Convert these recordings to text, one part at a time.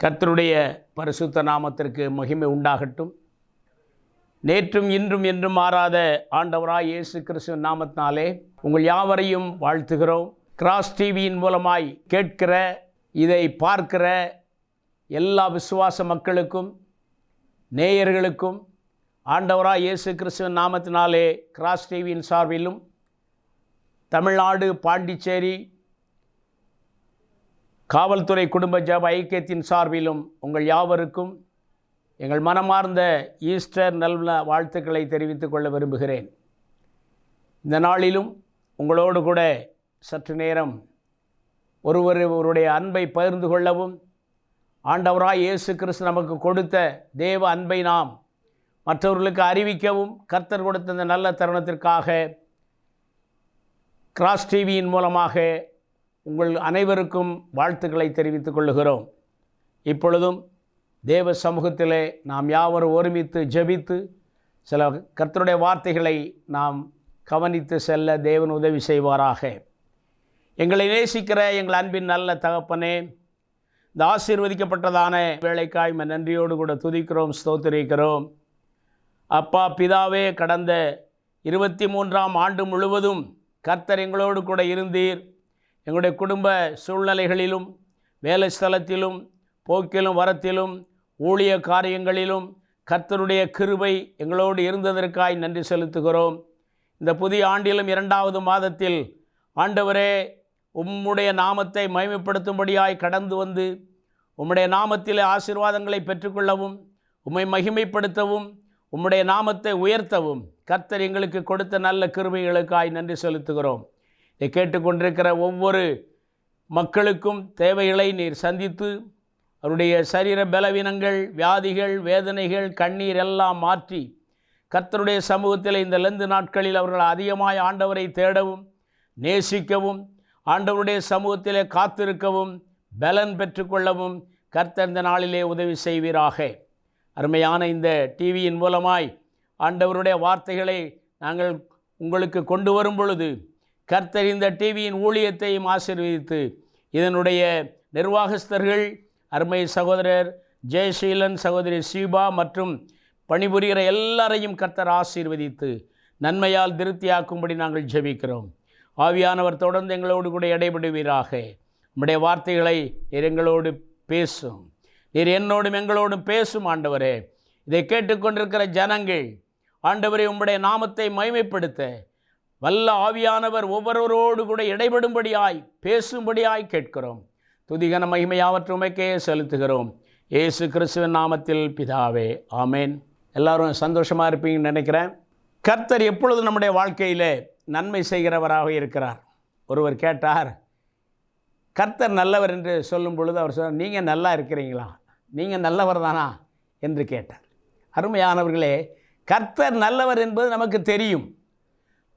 கர்த்தருடைய பரிசுத்த நாமத்திற்கு மகிமை உண்டாகட்டும். நேற்றும் இன்றும் என்றும் மாறாத ஆண்டவராய் இயேசு கிறிஸ்துவின் நாமத்தினாலே உங்கள் யாவரையும் வாழ்த்துகிறோம். கிராஸ் டிவியின் மூலமாய் கேட்கிற, இதை பார்க்கிற எல்லா விசுவாச மக்களுக்கும் நேயர்களுக்கும் ஆண்டவராய் இயேசு கிறிஸ்துவின் நாமத்தினாலே கிராஸ் டிவியின் சார்பிலும் தமிழ்நாடு பாண்டிச்சேரி காவல்துறை குடும்ப ஜெப ஐக்கியத்தின் சார்பிலும் உங்கள் யாவருக்கும் எங்கள் மனமார்ந்த ஈஸ்டர் நல்வ வாழ்த்துக்களை தெரிவித்துக் கொள்ள விரும்புகிறேன். இந்த நாளிலும் உங்களோடு கூட சற்று நேரம் ஒருவருடைய அன்பை பகிர்ந்து கொள்ளவும், ஆண்டவராய் இயேசு கிறிஸ்து நமக்கு கொடுத்த தேவ அன்பை நாம் மற்றவர்களுக்கு அறிவிக்கவும் கர்த்தர் கொடுத்த இந்த நல்ல தருணத்திற்காக கிராஸ் டிவியின் மூலமாக உங்கள் அனைவருக்கும் வாழ்த்துக்களை தெரிவித்துக் கொள்ளுகிறோம். இப்பொழுதும் தேவ சமூகத்திலே நாம் யாவரும் ஒருமித்து ஜெபித்து சில கர்த்தருடைய வார்த்தைகளை நாம் கவனித்து செல்ல தேவன் உதவி செய்வாராக. எங்களை நேசிக்கிற எங்கள் அன்பின் நல்ல தகப்பனே, இந்த ஆசீர்வதிக்கப்பட்டதான வேலைக்காய் நன்றியோடு கூட துதிக்கிறோம், ஸ்தோத்திரிக்கிறோம். அப்பா பிதாவே, கடந்த 23ஆம் ஆண்டு முழுவதும் கர்த்தர் எங்களோடு கூட இருந்தீர். எங்களுடைய குடும்ப சூழ்நிலைகளிலும், வேலை ஸ்தலத்திலும், போக்கிலும் வரத்திலும், ஊழிய காரியங்களிலும் கர்த்தருடைய கிருபை எங்களோடு இருந்ததற்காய் நன்றி செலுத்துகிறோம். இந்த புதிய ஆண்டிலும் 2வது மாதத்தில் ஆண்டவரே, உம்முடைய நாமத்தை மகிமைப்படுத்தும்படியாய் கடந்து வந்து உம்முடைய நாமத்திலே ஆசீர்வாதங்களை பெற்றுக்கொள்ளவும், உம்மை மகிமைப்படுத்தவும், உம்முடைய நாமத்தை உயர்த்தவும் கர்த்தர் எங்களுக்கு கொடுத்த நல்ல கிருபைகளுக்காய் நன்றி செலுத்துகிறோம். இதை கேட்டுக்கொண்டிருக்கிற ஒவ்வொரு மக்களுக்கும் தேவைகளை நீர் சந்தித்து அவருடைய சரீர பலவீனங்கள், வியாதிகள், வேதனைகள், கண்ணீர் எல்லாம் மாற்றி கர்த்தருடைய சமூகத்தில் இந்த லெந்து நாட்களில் அவர்கள் அதிகமாய் ஆண்டவரை தேடவும், நேசிக்கவும், ஆண்டவருடைய சமூகத்திலே காத்திருக்கவும், பலன் பெற்றுக்கொள்ளவும் கர்த்தர் இந்த நாளிலே உதவி செய்வீராக. அருமையான இந்த டிவியின் மூலமாய் ஆண்டவருடைய வார்த்தைகளை நாங்கள் உங்களுக்கு கொண்டு வரும் பொழுது கர்த்தர் இந்த டிவியின் ஊழியத்தையும் ஆசீர்வதித்து இதனுடைய நிர்வாகஸ்தர்கள் அருமை சகோதரர் ஜெயசீலன், சகோதரி சீபா மற்றும் பணிபுரிகிற எல்லாரையும் கர்த்தர் ஆசீர்வதித்து நன்மையால் திருப்தியாக்கும்படி நாங்கள் ஜெபிக்கிறோம். ஆவியானவர் தொடர்ந்து எங்களோடு கூட இடைபடுவீராக. நம்முடைய வார்த்தைகளை நீர் எங்களோடு பேசும். நீர் என்னோடும் எங்களோடும் பேசும் ஆண்டவரே. இதை கேட்டுக்கொண்டிருக்கிற ஜனங்கள் ஆண்டவரே, உம்முடைய நாமத்தை மகிமைப்படுத்த வல்ல ஆவியானவர் ஒவ்வொருவரோடு கூட இடைபடும்படியாய் பேசும்படியாய் கேட்கிறோம். துதிகன மகிமையாவற்றை உமக்கே செலுத்துகிறோம். இயேசு கிறிஸ்துவின் நாமத்தில் பிதாவே, ஆமேன். எல்லாரும் சந்தோஷமாக இருப்பீங்கன்னு நினைக்கிறேன். கர்த்தர் எப்பொழுது நம்முடைய வாழ்க்கையில் நன்மை செய்கிறவராக இருக்கிறார். ஒருவர் கேட்டார், கர்த்தர் நல்லவர் என்று சொல்லும் பொழுது அவர் சொன்னார், நீங்கள் நல்லா இருக்கிறீங்களா, நீங்கள் நல்லவர் தானா என்று கேட்டார். அருமையானவர்களே, கர்த்தர் நல்லவர் என்பது நமக்கு தெரியும்.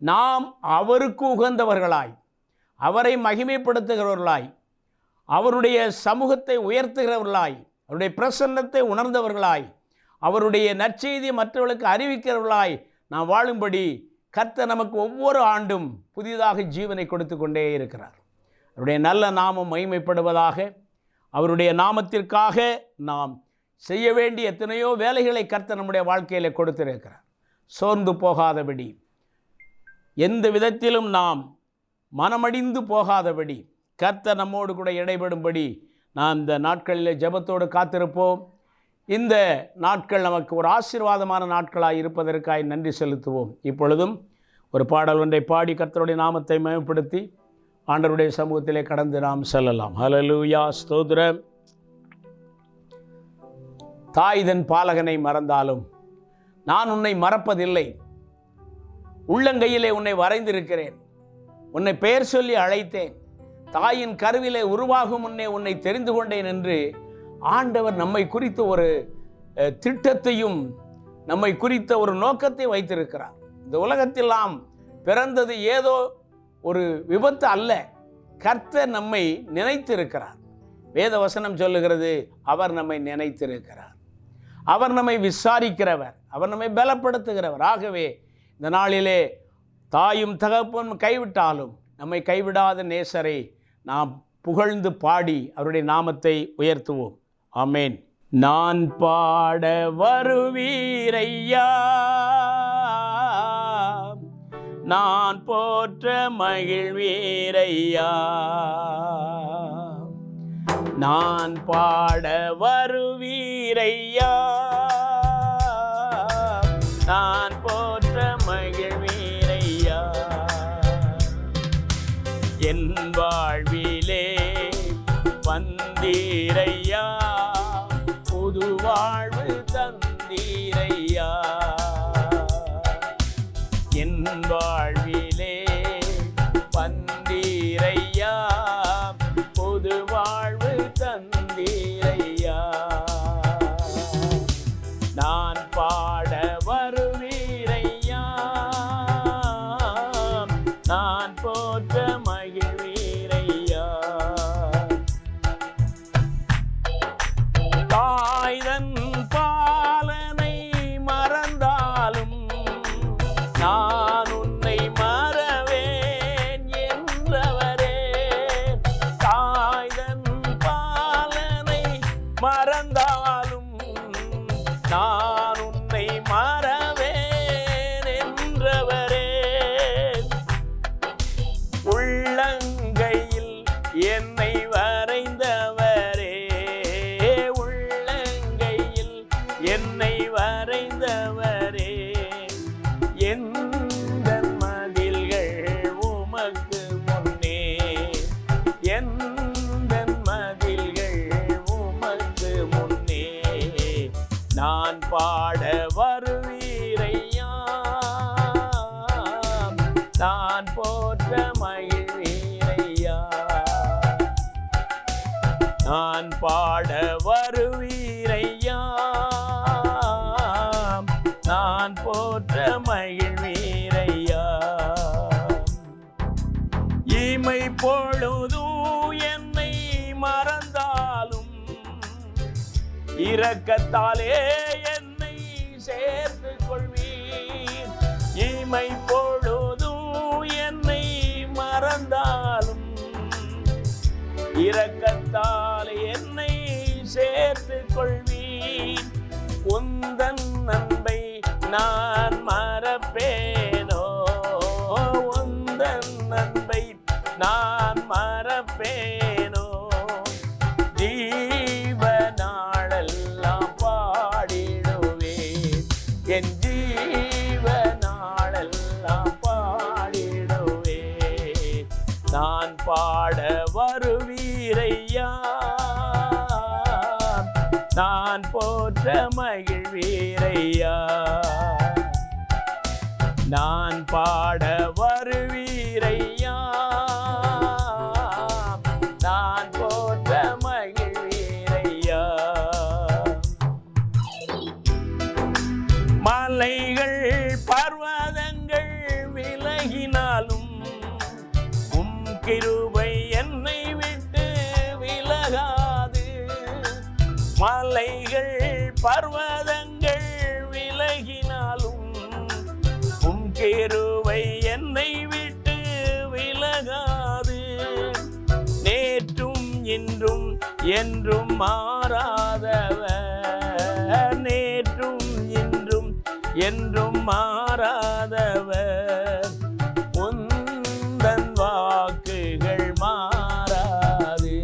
நாம் அவருக்கு உகந்தவர்களாய், அவரை மகிமைப்படுத்துகிறவர்களாய், அவருடைய சமூகத்தை உயர்த்துகிறவர்களாய், அவருடைய பிரசன்னத்தை உணர்ந்தவர்களாய், அவருடைய நற்செய்தி மற்றவர்களுக்கு அறிவிக்கிறவர்களாய் நாம் வாழும்படி கர்த்தர் நமக்கு ஒவ்வொரு ஆண்டும் புதிதாக ஜீவனை கொடுத்து கொண்டே இருக்கிறார். அவருடைய நல்ல நாமம் மகிமைப்படுவதாக. அவருடைய நாமத்திற்காக நாம் செய்ய வேண்டிய எத்தனையோ வேலைகளை கர்த்தர் நம்முடைய வாழ்க்கையில் கொடுத்திருக்கிறார். சோர்ந்து போகாதபடி, எந்த விதத்திலும் நாம் மனமடிந்து போகாதபடி கர்த்தர் நம்மோடு கூட இடைபடும்படி நாம் இந்த நாட்களில் ஜெபத்தோடு காத்திருப்போம். இந்த நாட்கள் நமக்கு ஒரு ஆசீர்வாதமான நாட்களாக இருப்பதற்காக நன்றி செலுத்துவோம். இப்பொழுதும் ஒரு பாடல் ஒன்றை பாடி கர்த்தருடைய நாமத்தை மகிமைப்படுத்தி ஆண்டவருடைய சமூகத்திலே கடந்து நாம் செல்லலாம். ஹல்லேலூயா, ஸ்தோத்திரம். தாய் தன் பாலகனை மறந்தாலும் நான் உன்னை மறப்பதில்லை. உள்ளங்கையிலே உன்னை வரைந்திருக்கிறேன். உன்னை பெயர் சொல்லி அழைத்தேன். தாயின் கருவிலே உருவாகும் முன்னே உன்னை தெரிந்து கொண்டேன் என்று ஆண்டவர் நம்மை குறித்த ஒரு திட்டத்தையும் நம்மை குறித்த ஒரு நோக்கத்தை வைத்திருக்கிறார். இந்த உலகத்தில் நாம் பிறந்தது ஏதோ ஒரு விபத்து அல்ல. கர்த்தர் நம்மை நினைத்திருக்கிறார். வேத வசனம் சொல்லுகிறது, அவர் நம்மை நினைத்திருக்கிறார். அவர் நம்மை விசாரிக்கிறவர், அவர் நம்மை பலப்படுத்துகிறவர். ஆகவே இந்த நாளிலே தாயும் தகப்பனும் கைவிட்டாலும் நம்மை கைவிடாத நேசரை நாம் புகழ்ந்து பாடி அவருடைய நாமத்தை உயர்த்துவோம். ஆமென். நான் பாட வருவீரையா, நான் போற்ற மகிழ்வீரையா. நான் பாட வருவீரையா, நான் போற்ற மகிழ்வீரையா. என் வாழ்விலே வந்தீரையா, புது வாழ்வு தந்தீரையா. என் வாழ்விலே வந்தீரையா, புது வாழ்வு தந்தீரையா. நான் பாட வருவீரையா, நான் போற்ற மகிழ்வீரையா. தாய்தன் பாலனை மறந்தாலும் நான் உன்னை மறவேன் என்றவரே. தாய்தன் பாலனை மறந்தாலும் நான் உன்னை மறவேன் என்றவரே. உள்ளங்கையில் என்னை வரைந்தவரே, உள்ளங்கையில் என்னை வரைந்தவரே. எந்த மதில்கள் உமக்கு முன்னே, எந்த மதில்கள் உமக்கு முன்னே. நான் பாட வருவீரையா, நான் போற்ற மகிழ்வீரையா. நான் பாட வருவீரையா, நான் போற்ற மகிழ்வீரையா. இமை பொழுதும் என்னை மறந்தாலும் இரக்கத்தாலே என்னை சேர்த்து கொள்வீர். இமை பொழுதும் என்னை மறந்தாலும் இரக்கத்தால் என்னை சேர்த்து கொள்வீர். உந்தன் அன்பை நான் மறப்பேனோ, உந்தன் அன்பை நான் மறப்பேனோ. ஜீவ நாளெல்லாம் பாடிடுவேன், என் ஜீவ நாளெல்லாம் பாடிடுவேன். நான் பாட வருவீரையா, நான் போற்ற மகிழ்வீரையா. நான் பாட வருவீரையா, நான் போற்ற மகிழ்வீரையா. மலைகள் பர்வதங்கள் விலகினாலும் உம் கிருபை என்னை விட்டு விலகாது. மலைகள் பர்வதங்கள் விலகினாலும் உம் கிருபை என்னை விட்டு விலகாது. நேற்றும் இன்றும் என்றும் மாறாதவர், நேற்றும் இன்றும் என்றும் மாறாதவர். உந்தன் வாக்குகள் மாறாது,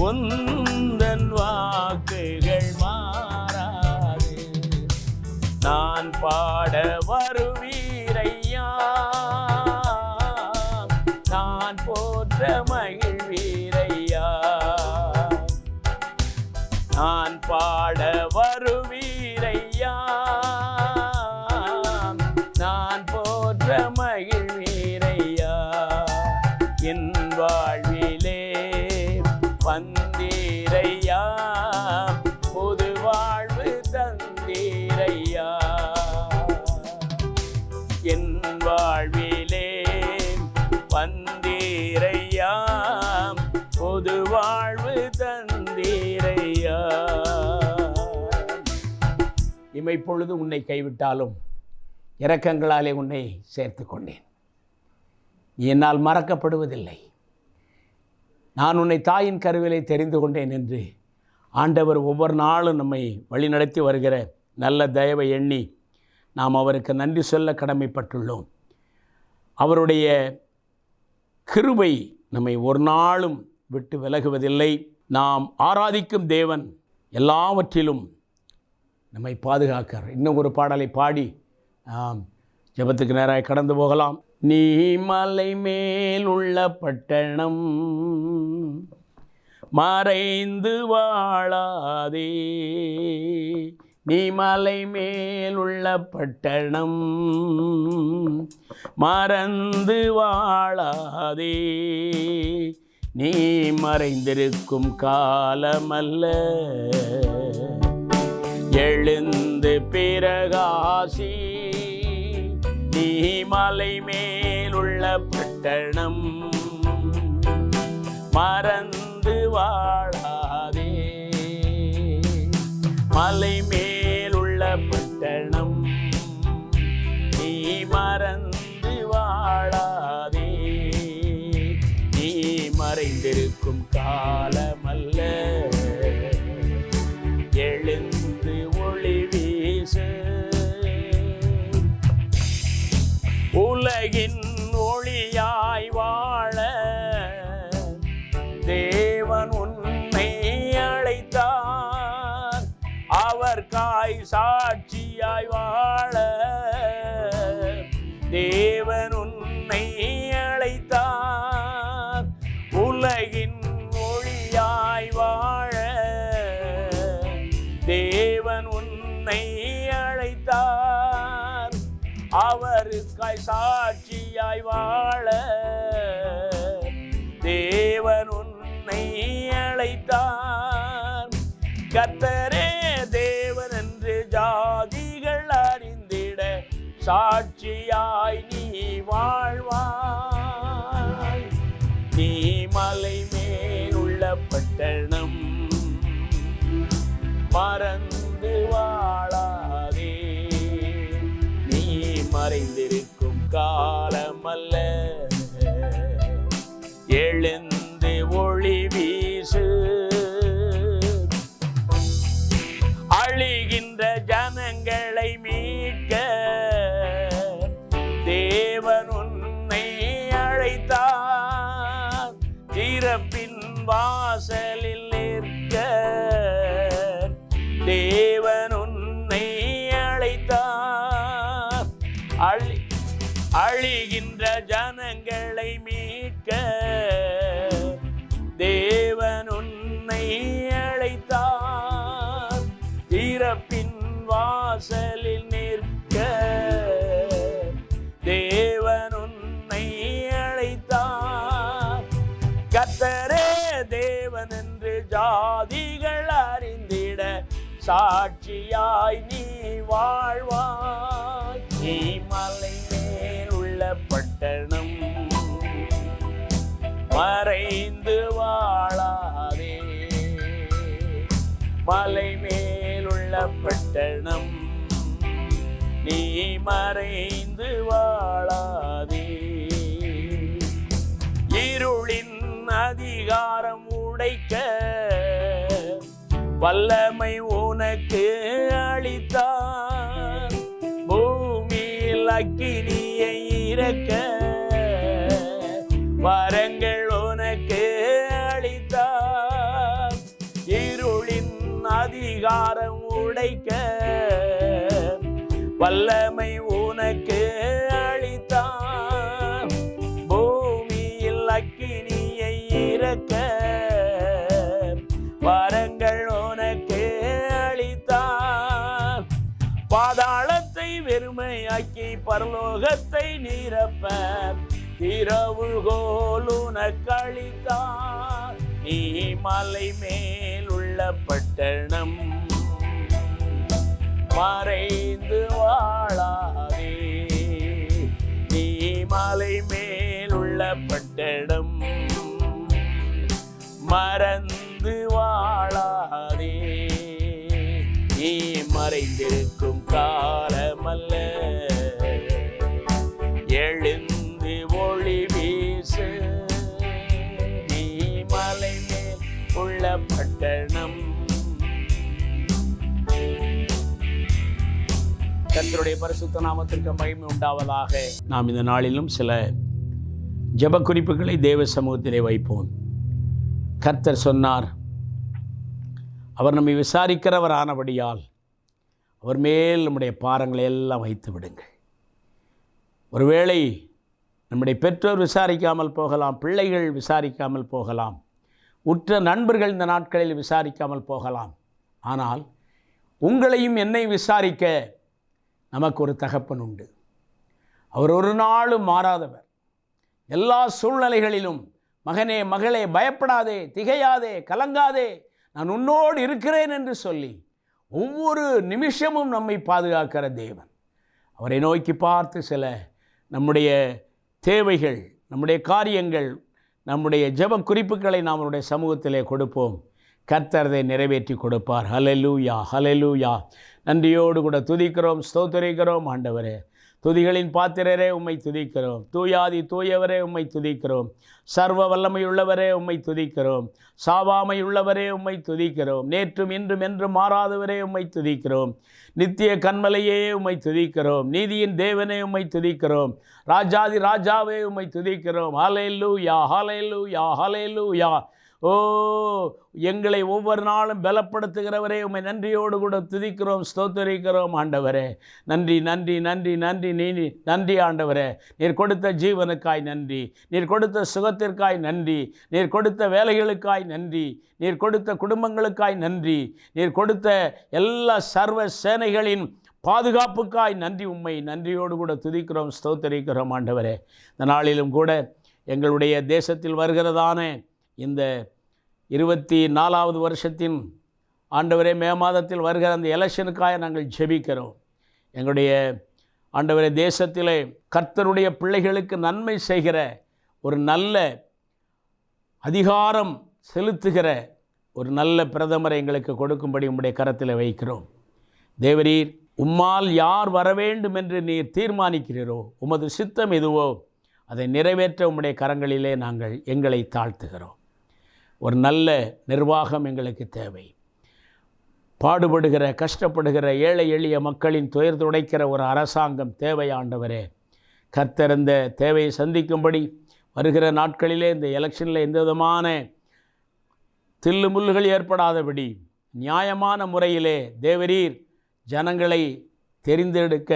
உந்தன் வாக்குகள் மாறாது. நான் பாட வருவீரையா, நான் போற்ற மகிழ்வீரையா. நான் பாட வருவீரையா, நான் போற்ற மகிழ்வீரையா. என் வாழ்விலே வந்தீரையா, புது வாழ்வு தந்தீரையா. என் வாழ்விலே வந்தீரையா, புது வாழ்வு தந்தீரையா. இமைப்பொழுது உன்னை கைவிட்டாலும் இரக்கங்களாலே உன்னை சேர்த்து கொண்டேன். நீ என்னால் மறக்கப்படுவதில்லை. நான் உன்னை தாயின் கருவிலை தெரிந்து கொண்டேன் என்று ஆண்டவர் ஒவ்வொரு நாளும் நம்மை வழிநடத்தி வருகிற நல்ல தயவை எண்ணி நாம் அவருக்கு நன்றி சொல்ல கடமைப்பட்டுள்ளோம். அவருடைய கிருபை நம்மை ஒரு நாளும் விட்டு விலகுவதில்லை. நாம் ஆராதிக்கும் தேவன் எல்லாவற்றிலும் நம்மை பாதுகாக்கிறார். இன்னும் ஒரு பாடலை பாடி ஜெபத்துக்கு நேராக கடந்து போகலாம். நீ மலை மேல் உள்ள பட்டணம், மறைந்து வாழாதே. நீ மலை மேல் உள்ள பட்டணம், மறந்து வாழாதே. நீ மறைந்திருக்கும் காலமல்ல, எழுந்து பிரகாசி. நீ மலை மேலுள்ள பட்டணம், மறந்து வாழாதே. மலை மேலுள்ள பட்டணம், நீ மறந்து வாழாதே. நீ மறைந்திருக்கும் காலமல்ல, எழுந்து ஒளி வீசு. உலகின் ஒளியாய் வாழ தேவன் உன்னை அழைத்தார். அவர் காய் சாட்சியாய் வாழ தேவன் உன்னை அழைத்தார். உலகின் ஒளியாய் வாழ தேவன் உன்னை அழைத்தார். அவருக்காய் சாட்சியாய் வாழ தேவன் உன்னை அழைத்தார். கர்த்தரே தேவன் என்று ஜாதிகள் அறிந்திட சாட்சியாய் நீ வாழ்வாய். நீ மலை மேல் உள்ள பட்டணம், மறந்து வாழாதே. நீ மறைந்திருக்கும் காலமல்ல, எழுந்து ஒளி வீசு. அழிகின்ற ஜனங்களை மீட்க தேவன் உன்னை அழைத்தார். திறப்பின் வாசலில் நிற்க தேவன் உன்னை அழைத்தார். அழிகின்ற ஜனங்களை மீட்க தேவன் உன்னை அழைத்தார். திறப்பின் வாசலில் நிற்க தேவன் உன்னை அழைத்தார். கர்த்தரே தேவன் என்று ஜாதிகள் அறிந்திட சாட்சியாய் நீ வாழ்வாய். நீ மலை மேல் உள்ள பட்டணம், மறைந்து வாழாதே. மலை மேல் உள்ள பட்டணம், நீ மறைந்து வாழாதே. இருளின் அதிகாரம் உடைக்க வல்லமை உனக்கு அளித்தார். பூமியில் அக்கினியை இறக்க வரங்கள் உனக்கு அளித்தார். இருளின் அதிகாரம் உடைக்க வல்லமை உனக்கு அளித்தார். பூமியில் அக்கினியை இறக்க வரங்கள் உனக்கு அளித்தார். பாதாளத்தை வெறுமையாக்கி பரலோகத்தை நிரப்ப திறவுகோல் உனக்கு அளித்தார். நீ மலை மேல் உள்ள பட்டணம், மறைந்து வாழாதே. நீ மலை மேல் உள்ள பட்டணம், மறந்து வாழாதே. நீ மறைந்திருக்கும் காலமல்ல, எழுந்து ஒளி வீசு. நீ மலை மேல் உள்ள பட்டணம், கர்த்தருடைய பரிசுத்த நாமத்திற்கு மகிமை உண்டாவதாக. நாம் இந்த நாளிலும் சில ஜெப குறிப்புகளை தேவ சமூகத்திலே வைப்போம். கர்த்தர் சொன்னார், அவர் நம்மை விசாரிக்கிறவர் ஆனபடியால் அவர் மேல் நம்முடைய பாரங்களை எல்லாம் வைத்து விடுங்கள். ஒருவேளை நம்முடைய பெற்றோர் விசாரிக்காமல் போகலாம், பிள்ளைகள் விசாரிக்காமல் போகலாம், உற்ற நண்பர்கள் இந்த நாட்களில் விசாரிக்காமல் போகலாம். ஆனால் உங்களையும் என்னை விசாரிக்க நமக்கு ஒரு தகப்பன் உண்டு. அவர் ஒரு நாளும் மாறாதவர். எல்லா சூழ்நிலைகளிலும் மகனே மகளே பயப்படாதே, திகையாதே, கலங்காதே, நான் உன்னோடு இருக்கிறேன் என்று சொல்லி ஒவ்வொரு நிமிஷமும் நம்மை பாதுகாக்கிற தேவன். அவரை நோக்கி பார்த்து சில நம்முடைய தேவைகள், நம்முடைய காரியங்கள், நம்முடைய ஜெப குறிப்புகளை நாம் அவருடைய சமூகத்திலே கொடுப்போம். கர்த்தர் அதை நிறைவேற்றி கொடுப்பார். ஹல்லேலூயா, ஹல்லேலூயா. நன்றியோடு கூட துதிக்கிறோம், ஸ்தோத்திரிக்கிறோம். ஆண்டவரே, துதிகளின் பாத்திரரே உம்மை துதிக்கிறோம். தூயாதி தூயவரே உம்மை துதிக்கிறோம். சர்வ வல்லமையுள்ளவரே உம்மை துதிக்கிறோம். சாவாமையுள்ளவரே உம்மை துதிக்கிறோம். நேற்றும் இன்றும் என்றும் மாறாதவரே உம்மை துதிக்கிறோம். நித்திய கன்மலையே உம்மை துதிக்கிறோம். நீதியின் தேவனே உம்மை துதிக்கிறோம். ராஜாதி ராஜாவே உம்மை துதிக்கிறோம். ஹல்லேலூயா, ஹல்லேலூயா, ஹல்லேலூயா. ஓ, எங்களை ஒவ்வொரு நாளும் பலப்படுத்துகிறவரே உம்மை நன்றியோடு கூட துதிக்கிறோம், ஸ்தோத்திரிக்கிறோம். ஆண்டவரே, நன்றி நன்றி நன்றி நன்றி நன்றி ஆண்டவரே. நீர் கொடுத்த ஜீவனுக்காய் நன்றி, நீர் கொடுத்த சுகத்திற்காய் நன்றி, நீர் கொடுத்த வேலைகளுக்காய் நன்றி, நீர் கொடுத்த குடும்பங்களுக்காய் நன்றி, நீர் கொடுத்த எல்லா சர்வ சேனைகளின் பாதுகாப்புக்காய் நன்றி. உம்மை நன்றியோடு கூட துதிக்கிறோம், ஸ்தோத்திரிக்கிறோம். ஆண்டவரே, இந்த நாளிலும் கூட எங்களுடைய தேசத்தில் வருகிறதான இந்த 24வது வருஷத்தின் ஆண்டவரே மே மாதத்தில் வருகிற அந்த எலெக்ஷனுக்காக நாங்கள் ஜெபிக்கிறோம். எங்களுடைய ஆண்டவரே தேசத்திலே கர்த்தருடைய பிள்ளைகளுக்கு நன்மை செய்கிற ஒரு நல்ல அதிகாரம் செலுத்துகிற ஒரு நல்ல பிரதமரை எங்களுக்கு கொடுக்கும்படி உம்முடைய கரத்தில் வைக்கிறோம். தேவரீர், உம்மால் யார் வர வேண்டும் என்று நீர் தீர்மானிக்கிறீரோ, உமது சித்தம் எதுவோ அதை நிறைவேற்ற உம்முடைய கரங்களிலே நாங்கள் எங்களை தாழ்த்துகிறோம். ஒரு நல்ல நிர்வாகம் எங்களுக்கு தேவை. பாடுபடுகிற, கஷ்டப்படுகிற ஏழை எளிய மக்களின் துயர் துடைக்கிற ஒரு அரசாங்கம் தேவை. ஆண்டவரே, கர்த்தர் இந்த தேவையை சந்திக்கும்படி வருகிற நாட்களிலே இந்த எலெக்ஷனில் எந்த விதமான தில்லு முள்ளுகள் ஏற்படாதபடி நியாயமான முறையிலே தேவரீர் ஜனங்களை தெரிந்தெடுக்க,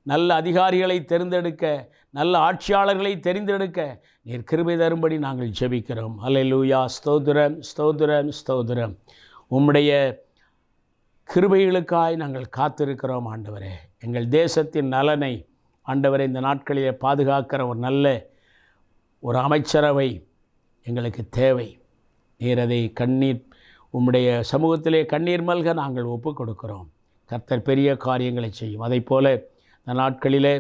நல்ல அதிகாரிகளை தெரிந்தெடுக்க, நல்ல ஆட்சியாளர்களை தெரிந்தெடுக்க நீர் கிருபை தரும்படி நாங்கள் ஜெபிக்கிறோம். ஹல்லேலூயா, ஸ்தோத்திரம், ஸ்தோத்திரம், ஸ்தோத்திரம். உம்முடைய கிருபைகளுக்காய் நாங்கள் காத்திருக்கிறோம். ஆண்டவரே, எங்கள் தேசத்தின் நலனை ஆண்டவரை இந்த நாட்களிலே பாதுகாக்கிற ஒரு நல்ல ஒரு அமைச்சரவை எங்களுக்கு தேவை. நீர் அதை உம்முடைய சமூகத்திலே கண்ணீர் மல்க நாங்கள் ஒப்பு கொடுக்கிறோம். கர்த்தர் பெரிய காரியங்களை செய்யும். அதை போல இந்த நாட்களிலே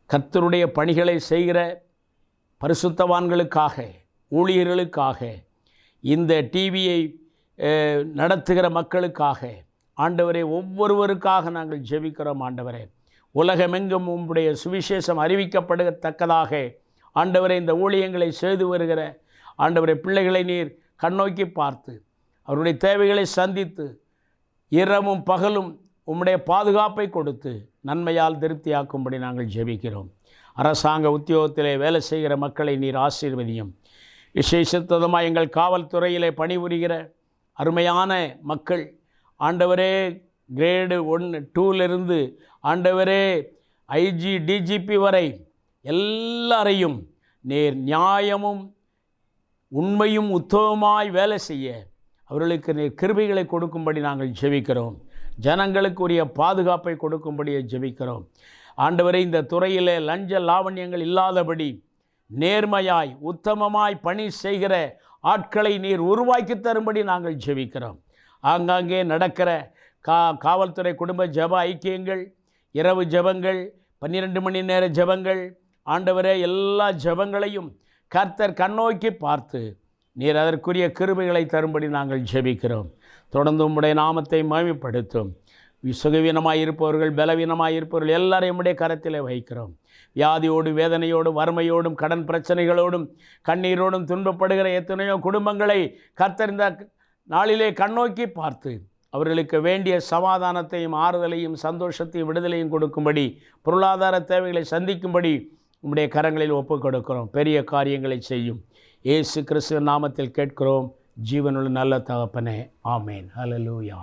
கர்த்தருடைய பணிகளை செய்கிற பரிசுத்தவான்களுக்காக, ஊழியர்களுக்காக, இந்த டிவியை நடத்துகிற மக்களுக்காக, ஆண்டவரே ஒவ்வொருவருக்காக நாங்கள் ஜெபிக்கிறோம். ஆண்டவரே, உலகமெங்கும் உம்முடைய சுவிசேஷம் அறிவிக்கப்படத்தக்கதாக ஆண்டவரே இந்த ஊழியங்களை செய்து வருகிற ஆண்டவரே பிள்ளைகளை நீர் கண்ணோக்கி பார்த்து அவருடைய தேவைகளை சந்தித்து இரவும் பகலும் உம்முடைய பாதுகாப்பை கொடுத்து நன்மையால் திருப்தியாக்கும்படி நாங்கள் ஜெபிக்கிறோம். அரசாங்க உத்தியோகத்திலே வேலை செய்கிற மக்களை நீர் ஆசீர்வதியும். விசேஷத்தமாக எங்கள் காவல்துறையிலே பணிபுரிகிற அருமையான மக்கள் ஆண்டவரே, கிரேடு 1, 2லிருந்து ஆண்டவரே ஐஜி, டிஜிபி வரை எல்லாரையும் நீர் நியாயமும் உண்மையும் உத்தமமாய் வேலை செய்ய அவர்களுக்கு நீர் கிருபைகளை கொடுக்கும்படி நாங்கள் ஜெபிக்கிறோம். ஜனங்களுக்குரிய பாதுகாப்பை கொடுக்கும்படியே ஜெபிக்கிறோம். ஆண்டவரே, இந்த துறையிலே லஞ்ச லாவண்யங்கள் இல்லாதபடி நேர்மையாய் உத்தமமாய் பணி செய்கிற ஆட்களை நீர் உருவாக்கி தரும்படி நாங்கள் ஜெபிக்கிறோம். ஆங்காங்கே நடக்கிற காவல்துறை குடும்ப ஜெப ஐக்கியங்கள், இரவு ஜெபங்கள், 12 மணி நேர ஜெபங்கள், ஆண்டவரே எல்லா ஜெபங்களையும் கர்த்தர் கண்ணோக்கி பார்த்து நீர் அதற்குரிய கிருபைகளை தரும்படி நாங்கள் ஜெபிக்கிறோம். தொடர்ந்து உம்முடைய நாமத்தை மகிமைப்படுத்தும். சுகவீனமாக இருப்பவர்கள், பலவீனமாக இருப்பவர்கள் எல்லாரையும் உம்முடைய கரத்திலே வைக்கிறோம். வியாதியோடு, வேதனையோடு, வறுமையோடும், கடன் பிரச்சனைகளோடும், கண்ணீரோடும் துன்பப்படுகிற எத்தனையோ குடும்பங்களை கர்த்தர் இந்த நாளிலே கண்ணோக்கி பார்த்து அவர்களுக்கு வேண்டிய சமாதானத்தையும் ஆறுதலையும் சந்தோஷத்தையும் விடுதலையும் கொடுக்கும்படி, பொருளாதார தேவைகளை சந்திக்கும்படி உம்முடைய கரங்களில் ஒப்புக் கொடுக்கிறோம். பெரிய காரியங்களை செய்யும். இயேசு கிறிஸ்துவின் நாமத்தில் கேட்கிறோம் ஜீவனுள்ள நல்ல தகப்பனே, ஆமேன். ஹல்லேலூயா.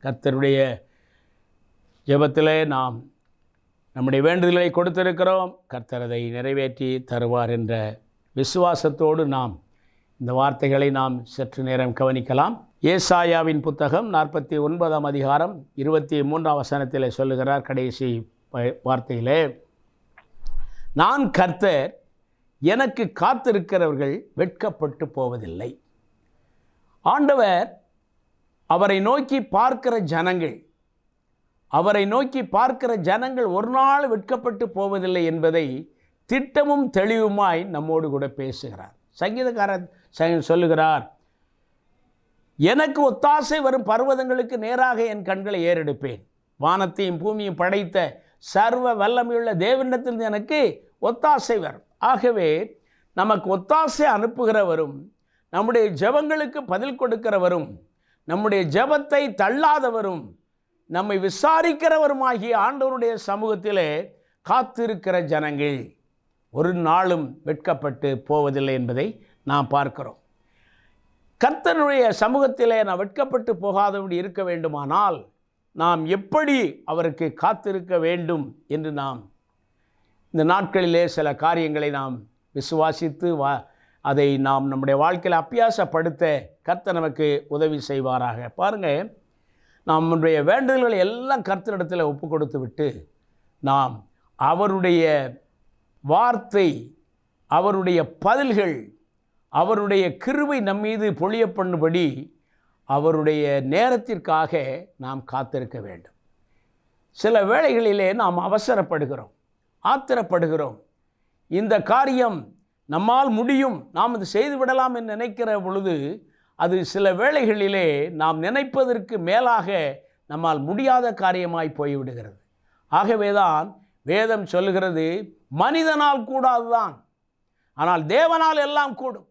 கர்த்தருடைய ஜெபத்திலே நாம் நம்முடைய வேண்டுதலை கொடுத்திருக்கிறோம். கர்த்தர் அதை நிறைவேற்றி தருவார் என்ற விசுவாசத்தோடு நாம் இந்த வார்த்தைகளை நாம் சற்று நேரம் கவனிக்கலாம். ஏசாயாவின் புத்தகம் 49ஆம் அதிகாரம் 23ஆம் வசனத்தில் சொல்லுகிறார். கடைசி வார்த்தையிலே, நான் கர்த்தர், எனக்கு காத்திருக்கிறவர்கள் வெட்கப்பட்டு போவதில்லை. ஆண்டவர் அவரை நோக்கி பார்க்கிற ஜனங்கள் ஒரு நாள் வெட்கப்பட்டு போவதில்லை என்பதை திட்டமும் தெளிவுமாய் நம்மோடு கூட பேசுகிறார். சங்கீதக்காரன் சொல்லுகிறார், எனக்கு ஒத்தாசை வரும் பர்வதங்களுக்கு நேராக என் கண்களை ஏறெடுப்பேன். வானத்தையும் பூமியும் படைத்த சர்வ வல்லமையுள்ள தேவனிடத்தில் எனக்கு ஒத்தாசை வரும். ஆகவே நமக்கு ஒத்தாசை அனுப்புகிறவரும், நம்முடைய ஜெபங்களுக்கு பதில் கொடுக்கிறவரும், நம்முடைய ஜெபத்தை தள்ளாதவரும், நம்மை விசாரிக்கிறவருமாகிய ஆண்டவருடைய சமூகத்திலே காத்திருக்கிற ஜனங்கள் ஒரு நாளும் வெட்கப்பட்டு போவதில்லை என்பதை நாம் பார்க்கிறோம். கர்த்தருடைய சமூகத்திலே நாம் வெட்கப்பட்டு போகாதபடி இருக்க வேண்டுமானால் நாம் எப்படி அவருக்கு காத்திருக்க வேண்டும் என்று நாம் இந்த நாட்களிலே சில காரியங்களை நாம் விசுவாசித்து அதை நாம் நம்முடைய வாழ்க்கையில் அபியாசப்படுத்த கர்த்தர் நமக்கு உதவி செய்வாராக. பாருங்கள், நம்முடைய வேண்டுதல்களை எல்லாம் கர்த்தரிடத்தில் ஒப்பு கொடுத்து விட்டு நாம் அவருடைய வார்த்தை, அவருடைய பதில்கள், அவருடைய கிருபை நம்மீது பொழிய பண்ணும்படி அவருடைய நேரத்திற்காக நாம் காத்திருக்க வேண்டும். சில வேளைகளிலே நாம் அவசரப்படுகிறோம், ஆத்திரப்படுகிறோம். இந்த காரியம் நம்மால் முடியும், நாம் இது செய்துவிடலாம் என்று நினைக்கிற பொழுது அது சில வேளைகளிலே நாம் நினைப்பதற்கு மேலாக நம்மால் முடியாத காரியமாய் போய்விடுகிறது. ஆகவேதான் வேதம் சொல்லுகிறது, மனிதனால் கூடாதுதான், ஆனால் தேவனால் எல்லாம் கூடும்.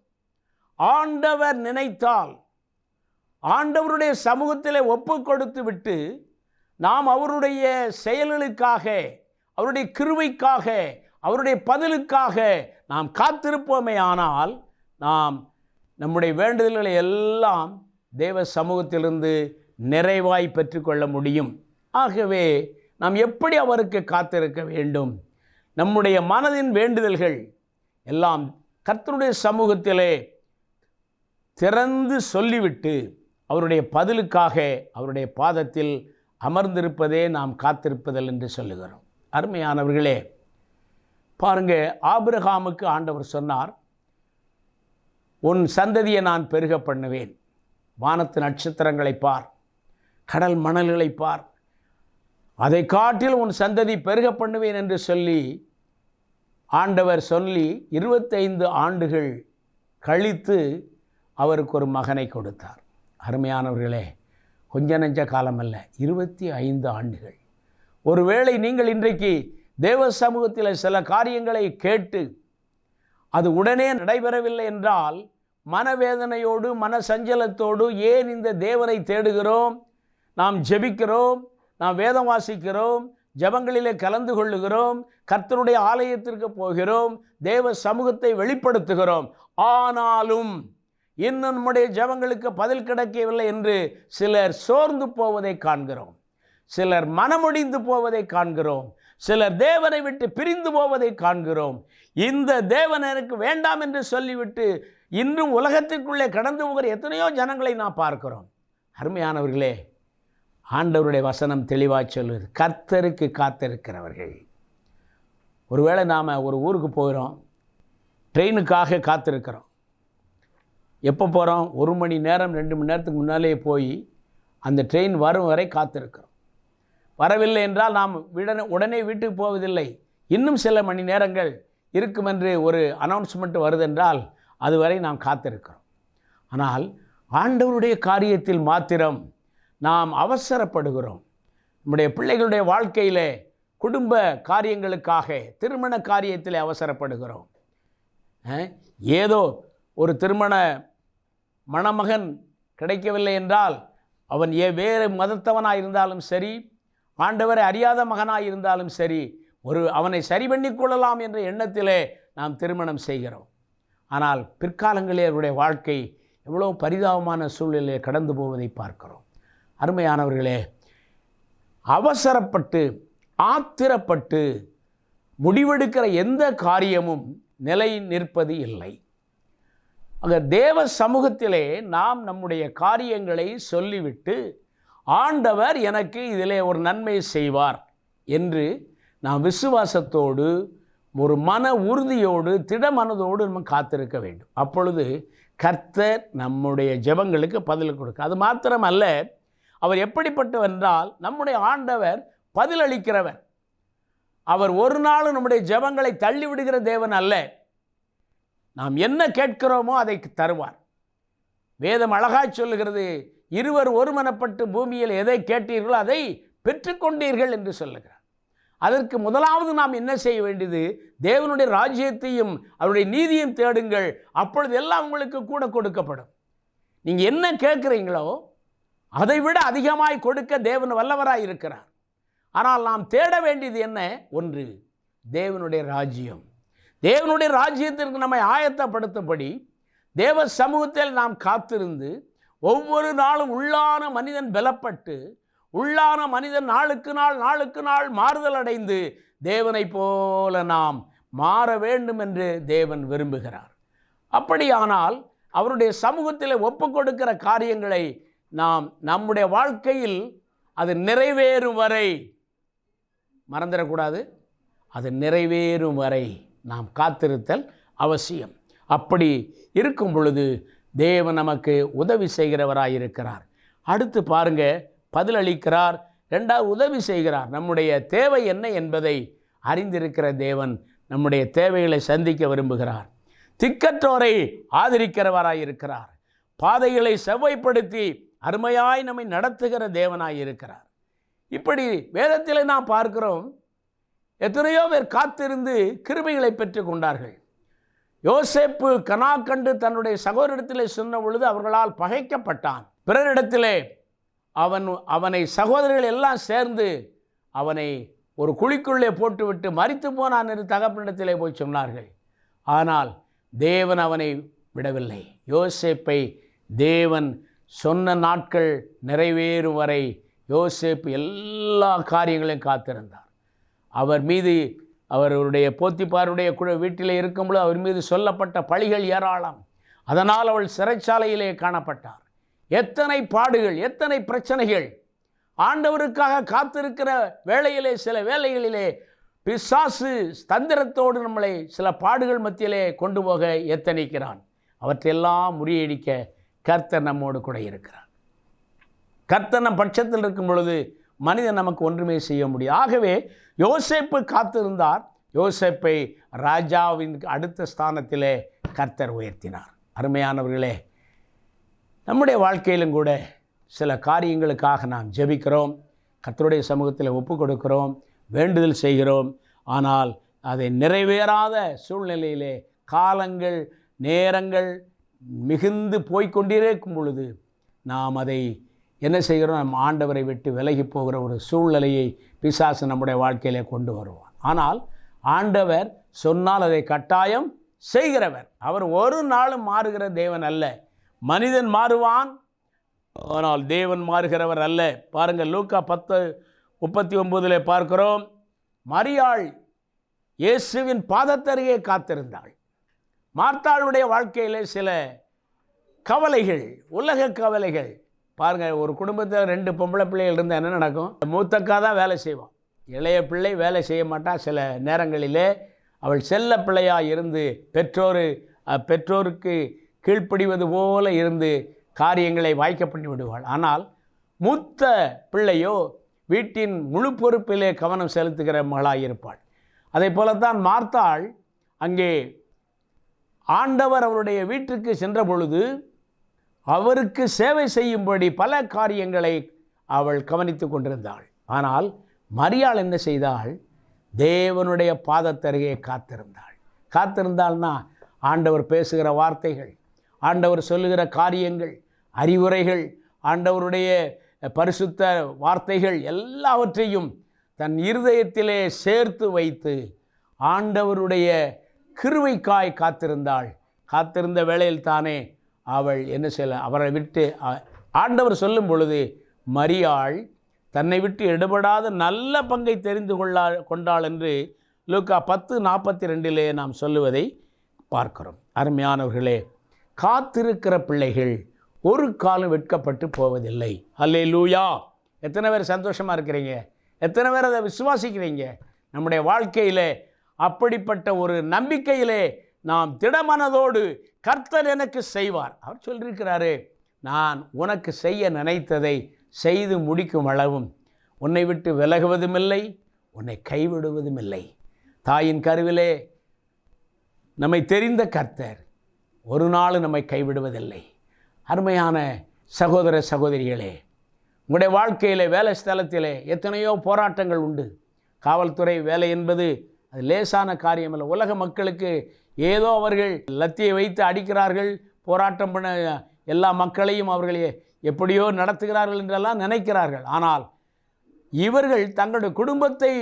ஆண்டவர் நினைத்தால், ஆண்டவருடைய சமூகத்திலே ஒப்பு கொடுத்து விட்டு நாம் அவருடைய செயல்களுக்காக, அவருடைய கிருபைக்காக, அவருடைய பதிலுக்காக நாம் காத்திருப்போமே, ஆனால் நாம் நம்முடைய வேண்டுதல்களை எல்லாம் தேவ சமூகத்திலிருந்து நிறைவாய் பெற்றுக்கொள்ள முடியும். ஆகவே நாம் எப்படி அவருக்கு காத்திருக்க வேண்டும்? நம்முடைய மனதின் வேண்டுதல்கள் எல்லாம் கர்த்தருடைய சமூகத்திலே திறந்து சொல்லிவிட்டு அவருடைய பதிலுக்காக அவருடைய பாதத்தில் அமர்ந்திருப்பதே நாம் காத்திருப்பதல் என்று சொல்லுகிறோம். அருமையானவர்களே, பாருங்கள், ஆபிரகாமுக்கு ஆண்டவர் சொன்னார், உன் சந்ததியை நான் பெருக பண்ணுவேன். வானத்து நட்சத்திரங்களை பார், கடல் மணல்களை பார், அதை காட்டில் உன் சந்ததி பெருக பண்ணுவேன் என்று சொல்லி ஆண்டவர் சொல்லி 25 ஆண்டுகள் கழித்து அவருக்கு ஒரு மகனை கொடுத்தார். அருமையானவர்களே, கொஞ்ச நெஞ்ச காலம் அல்ல, 25 ஆண்டுகள். ஒருவேளை நீங்கள் இன்றைக்கு தேவ சமூகத்தில் சில காரியங்களை கேட்டு அது உடனே நடைபெறவில்லை என்றால் மனவேதனையோடு மன சஞ்சலத்தோடு ஏன் இந்த தேவனை தேடுகிறோம், நாம் ஜெபிக்கிறோம், நாம் வேதம் வாசிக்கிறோம், ஜெபங்களிலே கலந்து கொள்ளுகிறோம், கர்த்தருடைய ஆலயத்திற்கு போகிறோம், தேவ சமூகத்தை வெளிப்படுத்துகிறோம், ஆனாலும் இன்னும் நம்முடைய ஜெபங்களுக்கு பதில் கிடைக்கவில்லை என்று சிலர் சோர்ந்து போவதை காண்கிறோம், சிலர் மனமுடிந்து போவதை காண்கிறோம், சிலர் தேவனை விட்டு பிரிந்து போவதை காண்கிறோம். இந்த தேவன் எனக்கு வேண்டாம் என்று சொல்லிவிட்டு இன்றும் உலகத்திற்குள்ளே கடந்து போகிற எத்தனையோ ஜனங்களை நாம் பார்க்கிறோம். அருமையானவர்களே, ஆண்டவருடைய வசனம் தெளிவாக சொல்லுது, கர்த்தருக்கு காத்திருக்கிறவர்கள். ஒருவேளை நாம் ஒரு ஊருக்கு போகிறோம், ட்ரெயினுக்காக காத்திருக்கிறோம். எப்போ போகிறோம்? 1 மணி நேரம் 2 மணி நேரத்துக்கு முன்னாலே போய் அந்த ட்ரெயின் வரும் வரை காத்திருக்கிறோம். வரவில்லை என்றால் நாம் உடனே வீட்டுக்கு போவதில்லை. இன்னும் சில மணி நேரங்கள் இருக்கும் என்று ஒரு அனௌன்ஸ்மெண்ட் வருதென்றால் அதுவரை நாம் காத்திருக்கிறோம். ஆனால் ஆண்டவருடைய காரியத்தில் மாத்திரம் நாம் அவசரப்படுகிறோம். நம்முடைய பிள்ளைகளுடைய வாழ்க்கையிலே, குடும்ப காரியங்களுக்காக, திருமண காரியத்தில் அவசரப்படுகிறோம். ஏதோ ஒரு திருமண மணமகன் கிடைக்கவில்லை என்றால் அவன் வேறு மதத்தவனாக இருந்தாலும் சரி, ஆண்டவரை அறியாத மகனாக இருந்தாலும் சரி, அவனை சரி பண்ணி கொள்ளலாம் என்ற எண்ணத்திலே நாம் திருமணம் செய்கிறோம். ஆனால் பிற்காலங்களில் அவருடைய வாழ்க்கை எவ்வளோ பரிதாபமான சூழ்நிலையை கடந்து போவதை பார்க்கிறோம். அருமையானவர்களே, அவசரப்பட்டு ஆத்திரப்பட்டு முடிவெடுக்கிற எந்த காரியமும் நிலை நிற்பது இல்லை. ஆக தேவ சமூகத்திலே நாம் நம்முடைய காரியங்களை சொல்லிவிட்டு, ஆண்டவர் எனக்கு இதிலே ஒரு நன்மை செய்வார் என்று நாம் விசுவாசத்தோடு, ஒரு மன உறுதியோடு, திடமனதோடு நம்ம காத்திருக்க வேண்டும். அப்பொழுது கர்த்தர் நம்முடைய ஜெபங்களுக்கு பதில் கொடுக்க. அது மாத்திரமல்ல, அவர் எப்படிப்பட்டவர் என்றால், நம்முடைய ஆண்டவர் பதிலளிக்கிறவர். அவர் ஒரு நாளும் நம்முடைய ஜெபங்களை தள்ளிவிடுகிற தேவன் அல்ல. நாம் என்ன கேட்கிறோமோ அதை தருவார். வேதம் அழகாய் சொல்லுகிறது, இருவர் ஒருமனப்பட்டு பூமியில் எதை கேட்டீர்களோ அதை பெற்றுக்கொண்டீர்கள் என்று சொல்லுகிறார். அதற்கு முதலாவது நாம் என்ன செய்ய வேண்டியது? தேவனுடைய ராஜ்யத்தையும் அவருடைய நீதியும் தேடுங்கள், அப்பொழுது எல்லாம் உங்களுக்கு கூட கொடுக்கப்படும். நீங்கள் என்ன கேட்குறீங்களோ அதை விட அதிகமாய் கொடுக்க தேவன் வல்லவராய் இருக்கிறார். ஆனால் நாம் தேட வேண்டியது என்ன? ஒன்று, தேவனுடைய ராஜ்யம். தேவனுடைய ராஜ்யத்திற்கு நம்மை ஆயத்தப்படுத்தபடி தேவ சமூகத்தில் நாம் காத்திருந்து, ஒவ்வொரு நாளும் உள்ளான மனிதன் பலப்பட்டு, உள்ளான மனிதன் நாளுக்கு நாள் மாறுதல் அடைந்து தேவனைப் போல நாம் மாற வேண்டும் என்று தேவன் விரும்புகிறார். அப்படியானால் அவருடைய சமூகத்தில் ஒப்பு கொடுக்கிற காரியங்களை நாம் நம்முடைய வாழ்க்கையில் அது நிறைவேறும் வரை மறந்துடக்கூடாது. அது நிறைவேறும் வரை நாம் காத்திருத்தல் அவசியம். அப்படி இருக்கும் பொழுது தேவன் நமக்கு உதவி செய்கிறவராயிருக்கிறார். அடுத்து பாருங்க, பதிலளிக்கிறார். ரெண்டாவது, உதவி செய்கிறார். நம்முடைய தேவை என்ன என்பதை அறிந்திருக்கிற தேவன் நம்முடைய தேவைகளை சந்திக்க விரும்புகிறார். திக்கற்றோரை ஆதரிக்கிறவராயிருக்கிறார். பாதைகளை செவ்வாய்ப்படுத்தி அருமையாய் நம்மை நடத்துகிற தேவனாயிருக்கிறார். இப்படி வேதத்தில் நாம் பார்க்கிறோம், எத்தனையோ பேர் காத்திருந்து கிருபைகளை பெற்று கொண்டார்கள். யோசேப்பு கனா கண்டு தன்னுடைய சகோதரிடத்திலே சொன்ன பொழுது அவர்களால் பகைக்கப்பட்டான். பிறரிடத்திலே அவனை சகோதரர்கள் எல்லாம் சேர்ந்து அவனை ஒரு குழிக்குள்ளே போட்டுவிட்டு மரித்து போனான் என்று தகப்பனிடத்திலே போய் சொன்னார்கள். ஆனால் தேவன் அவனை விடவில்லை. யோசேப்பை தேவன் சொன்ன நாட்கள் நிறைவேறும் வரை யோசேப்பு எல்லா காரியங்களையும் காத்திருந்தார். அவர் மீது, அவருடைய போத்திபாருடைய வீட்டிலே இருக்கும்போது அவர் மீது சொல்லப்பட்ட பழிகள் ஏராளம். அதனால் அவள் சிறைச்சாலையிலே காணப்பட்டார். எத்தனை பாடுகள், எத்தனை பிரச்சனைகள்! ஆண்டவருக்காக காத்திருக்கிற வேளையிலே, சில வேளைகளிலே பிசாசு தந்திரத்தோடு நம்மளை சில பாடுகள் மத்தியிலே கொண்டு போக எத்தனிக்கிறான். அவற்றையெல்லாம் முறியடிக்க கர்த்தர் நம்மோடு கூட இருக்கிறார். கர்த்தர் நம் பட்சத்தில் இருக்கும் பொழுது மனிதன் நமக்கு ஒன்றுமே செய்ய முடியும். ஆகவே யோசேப்பு காத்திருந்தார். யோசேப்பை ராஜாவின் அடுத்த ஸ்தானத்திலே கர்த்தர் உயர்த்தினார். அருமையானவர்களே, நம்முடைய வாழ்க்கையிலும் கூட சில காரியங்களுக்காக நாம் ஜெபிக்கிறோம், கர்த்தருடைய சமூகத்தில் ஒப்பு கொடுக்கிறோம், வேண்டுதல் செய்கிறோம். ஆனால் அதை நிறைவேறாத சூழ்நிலையிலே காலங்கள், நேரங்கள் மிகுந்து போய்கொண்டிருக்கும் பொழுது நாம் அதை என்ன செய்கிறோம்? நம் ஆண்டவரை விட்டு விலகி போகிற ஒரு சூழ்நிலையை பிசாசு நம்முடைய வாழ்க்கையிலே கொண்டு வருவார். ஆனால் ஆண்டவர் சொன்னால் அதை கட்டாயம் செய்கிறவர். அவர் ஒரு நாளும் மாறுகிற தேவன் அல்ல. மனிதன் மாறுவான், ஆனால் தேவன் மாறுகிறவர் அல்ல. பாருங்கள், லூக்கா 10:39 பார்க்கிறோம், மரியாள் இயேசுவின் பாதத்தருகே காத்திருந்தாள். மார்த்தாளுடைய வாழ்க்கையில் சில கவலைகள், உலக கவலைகள். பாருங்கள், ஒரு குடும்பத்தில் 2 பொம்பளை பிள்ளைகள் இருந்தால் என்ன நடக்கும்? மூத்தக்கா தான் வேலை செய்வான், இளைய பிள்ளை வேலை செய்ய மாட்டான். சில நேரங்களிலே அவள் செல்ல பிள்ளையாக இருந்து பெற்றோருக்கு கீழ்ப்படிவது போல இருந்து காரியங்களை வாய்க்க பண்ணி விடுவாள். ஆனால் மூத்த பிள்ளையோ வீட்டின் முழு பொறுப்பிலே கவனம் செலுத்துகிற மகளாக இருப்பாள். அதை போலத்தான் மார்த்தாள் அங்கே ஆண்டவர் அவருடைய வீட்டுக்கு சென்ற பொழுது அவருக்கு சேவை செய்யும்படி பல காரியங்களை அவள் கவனித்து கொண்டிருந்தாள். ஆனால் மரியாள் என்ன செய்தாள்? தேவனுடைய பாதத்தருகே காத்திருந்தாள்னா ஆண்டவர் பேசுகிற வார்த்தைகள், ஆண்டவர் சொல்லுகிற காரியங்கள், அறிவுரைகள், ஆண்டவருடைய பரிசுத்த வார்த்தைகள் எல்லாவற்றையும் தன் இருதயத்திலே சேர்த்து வைத்து ஆண்டவருடைய கிருபைக்காய் காத்திருந்தாள். காத்திருந்த வேளையில் தானே அவள் என்ன செய்யல, அவரை விட்டு ஆண்டவர் சொல்லும் பொழுது மரியாள் தன்னை விட்டு எடுபடாத நல்ல பங்கை தெரிந்து கொண்டாள் என்று லூக்கா 10:42 நாம் சொல்லுவதை பார்க்கிறோம். அருமையானவர்களே, காத்திருக்கிற பிள்ளைகள் ஒரு காலம் வெட்கப்பட்டு போவதில்லை. அல்லேலூயா! எத்தனை பேர் சந்தோஷமாக இருக்கிறீங்க? எத்தனை பேர் அதை விசுவாசிக்கிறீங்க? நம்முடைய வாழ்க்கையிலே அப்படிப்பட்ட ஒரு நம்பிக்கையிலே நாம் திடமனதோடு கர்த்தர் எனக்கு செய்வார். அவர் சொல்லியிருக்கிறாரு, நான் உனக்கு செய்ய நினைத்ததை செய்து முடிக்கும் அளவும் உன்னை விட்டு விலகுவதும் இல்லை, உன்னை கைவிடுவதும் இல்லை. தாயின் கருவிலே நம்மை தெரிந்த கர்த்தர் ஒரு நாள் நம்மை கைவிடுவதில்லை. அருமையான சகோதர சகோதரிகளே, உங்களுடைய வாழ்க்கையில் வேலை ஸ்தலத்திலே எத்தனையோ போராட்டங்கள் உண்டு. காவல்துறை வேலை என்பது அது லேசான காரியம் இல்லை. உலக மக்களுக்கு ஏதோ அவர்கள் லத்தியை வைத்து அடிக்கிறார்கள், போராட்டம் பண்ண எல்லா மக்களையும் அவர்கள் எப்படியோ நடத்துகிறார்கள் என்றெல்லாம் நினைக்கிறார்கள். ஆனால் இவர்கள் தங்களுடைய குடும்பத்தை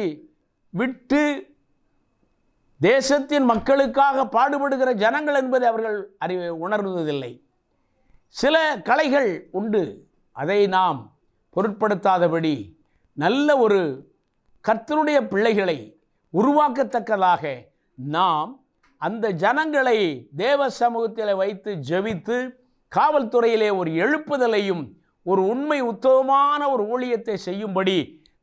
விட்டு தேசத்தின் மக்களுக்காக பாடுபடுகிற ஜனங்கள் என்பதை அவர்கள் உணர்வதில்லை. சில கலைகள் உண்டு, அதை நாம் பொருட்படுத்தாதபடி நல்ல ஒரு கர்த்தருடைய பிள்ளைகளை உருவாக்கத்தக்கதாக நாம் அந்த ஜனங்களை தேவ சமூகத்தில் வைத்து ஜெபித்து காவல்துறையிலே ஒரு எழுப்புதலையும் ஒரு உண்மை உத்தமமான ஒரு ஊழியத்தை செய்யும்படி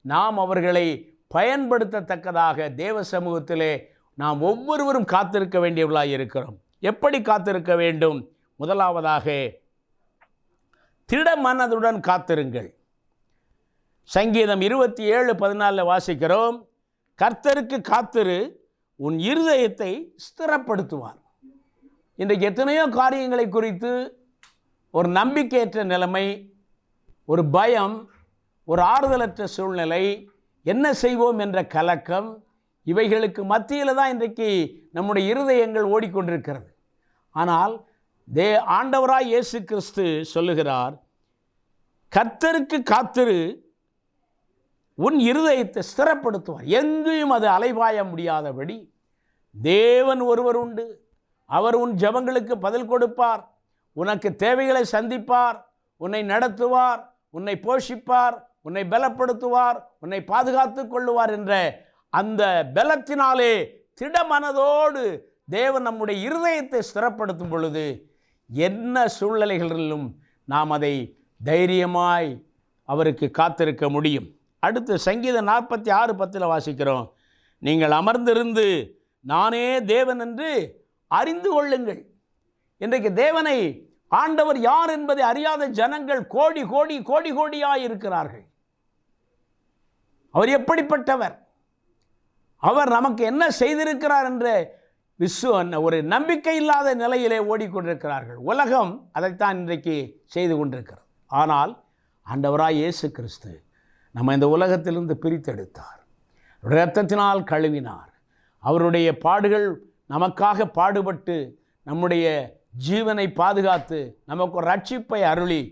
நாம் அவர்களை பயன்படுத்தத்தக்கதாக தேவ சமூகத்திலே நாம் ஒவ்வொருவரும் காத்திருக்க வேண்டியவர்களாக இருக்கிறோம். எப்படி காத்திருக்க வேண்டும்? முதலாவதாக திட மனதுடன் காத்திருங்கள். சங்கீதம் 27:14 வாசிக்கிறோம், கர்த்தருக்கு காத்திரு, உன் இருதயத்தை ஸ்திரப்படுத்துவார். இன்றைக்கு எத்தனையோ காரியங்களை குறித்து ஒரு நம்பிக்கையற்ற நிலைமை, ஒரு பயம், ஒரு ஆறுதலற்ற சூழ்நிலை, என்ன செய்வோம் என்ற கலக்கம், இவைகளுக்கு மத்தியில் தான் இன்றைக்கு நம்முடைய இருதயங்கள் ஓடிக்கொண்டிருக்கிறது. ஆனால் ஆண்டவராய் இயேசு கிறிஸ்து சொல்லுகிறார், கர்த்தருக்கு காத்திரு, உன் இருதயத்தை ஸ்திரப்படுத்துவார். எங்கேயும் அது அலைபாய முடியாதபடி தேவன் ஒருவர் உண்டு. அவர் உன் ஜெபங்களுக்கு பதில் கொடுப்பார், உனக்கு தேவைகளை சந்திப்பார், உன்னை நடத்துவார், உன்னை போஷிப்பார், உன்னை பலப்படுத்துவார், உன்னை பாதுகாத்து கொள்ளுவார் என்ற அந்த பலத்தினாலே திடமனதோடு தேவன் நம்முடைய இருதயத்தை ஸ்திரப்படுத்தும் பொழுது என்ன சூழ்நிலைகளிலும் நாம் அதை தைரியமாய் அவருக்கு காத்திருக்க முடியும். அடுத்து சங்கீதம் 46:10 வாசிக்கிறோம், நீங்கள் அமர்ந்திருந்து நானே தேவன் என்று அறிந்து கொள்ளுங்கள். இன்றைக்கு தேவனை, ஆண்டவர் யார் என்பதை அறியாத ஜனங்கள் கோடி கோடி கோடி கோடியாய் இருக்கிறார்கள். அவர் எப்படிப்பட்டவர், அவர் நமக்கு என்ன செய்திருக்கிறார் என்ற ஒரு நம்பிக்கை இல்லாத நிலையிலே ஓடிக்கொண்டிருக்கிறார்கள். உலகம் அதைத்தான் இன்றைக்கு செய்து கொண்டிருக்கிறது. ஆனால் ஆண்டவராய் இயேசு கிறிஸ்து நம்ம இந்த உலகத்திலிருந்து பிரித்தெடுத்தார், இரத்தத்தினால் கழுவினார். அவருடைய பாடுகள் நமக்காக பாடுபட்டு நம்முடைய ஜீவனை பாதுகாத்து நமக்கு ஒரு ரட்சிப்பை அருளி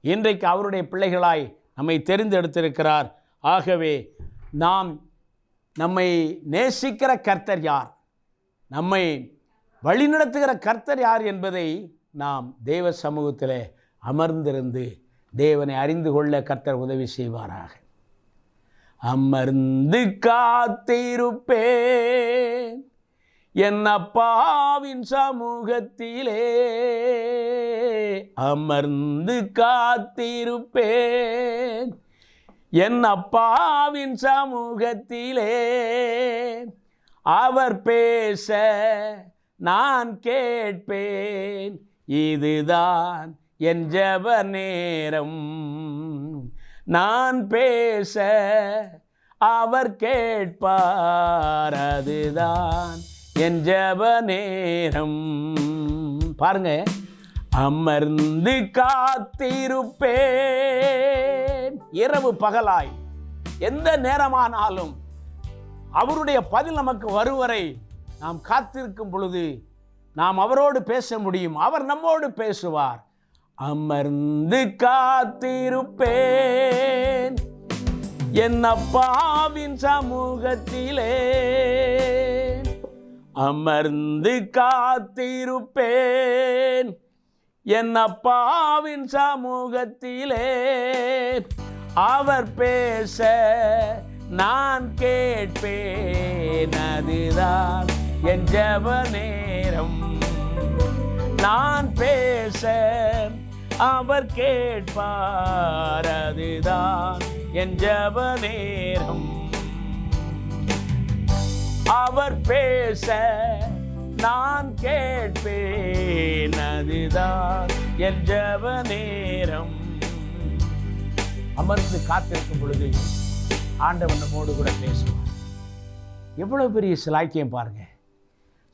இன்றைக்கு அவருடைய பிள்ளைகளாய் நம்மை தெரிந்தெடுத்திருக்கிறார். ஆகவே நம்மை நேசிக்கிற கர்த்தர் யார், நம்மை வழிநடத்துகிற கர்த்தர் யார் என்பதை நாம் தேவ சமூகத்தில் அமர்ந்திருந்து தேவனை அறிந்து கொள்ள கர்த்தர் உதவி செய்வாராக. அமர்ந்து காத்திருப்பேன் என் அப்பாவின் சமூகத்திலே, அமர்ந்து காத்திருப்பேன் என் அப்பாவின் சமூகத்திலே, அவர் பேச நான் கேட்பேன், இதுதான் என் ஜெப நேரம். நான் பேச அவர் கேட்பார், அதுதான் என் ஜெப நேரம். பாருங்க, அமர்ந்து காத்திருப்பேன் இரவு பகலாய், எந்த நேரமானாலும் அவருடைய பதில் நமக்கு வருவரை நாம் காத்திருக்கும் பொழுது நாம் அவரோடு பேச முடியும், அவர் நம்மோடு பேசுவார். அமர்ந்து காத்திருப்பேன் என் அப்பாவின் சமூகத்திலே. அமர்ந்து காத்திருப்பேன் என் அப்பாவின் சமூகத்திலே. அவர் பேச நான் கேட்பேன், அதுதான் என் ஜெப நேரம். நான் பேச அவர் கேட்பார், அதுதான் என் ஜெப நேரம். அவர் பேச நான் கேட்பேன், அதுதான் என் ஜெப நேரம். அமர்ந்து காத்திருக்கும் பொழுது ஆண்டவன் நம்மோடு கூட பேசுவார். எவ்வளவு பெரிய சிலாக்கியம் பாருங்க.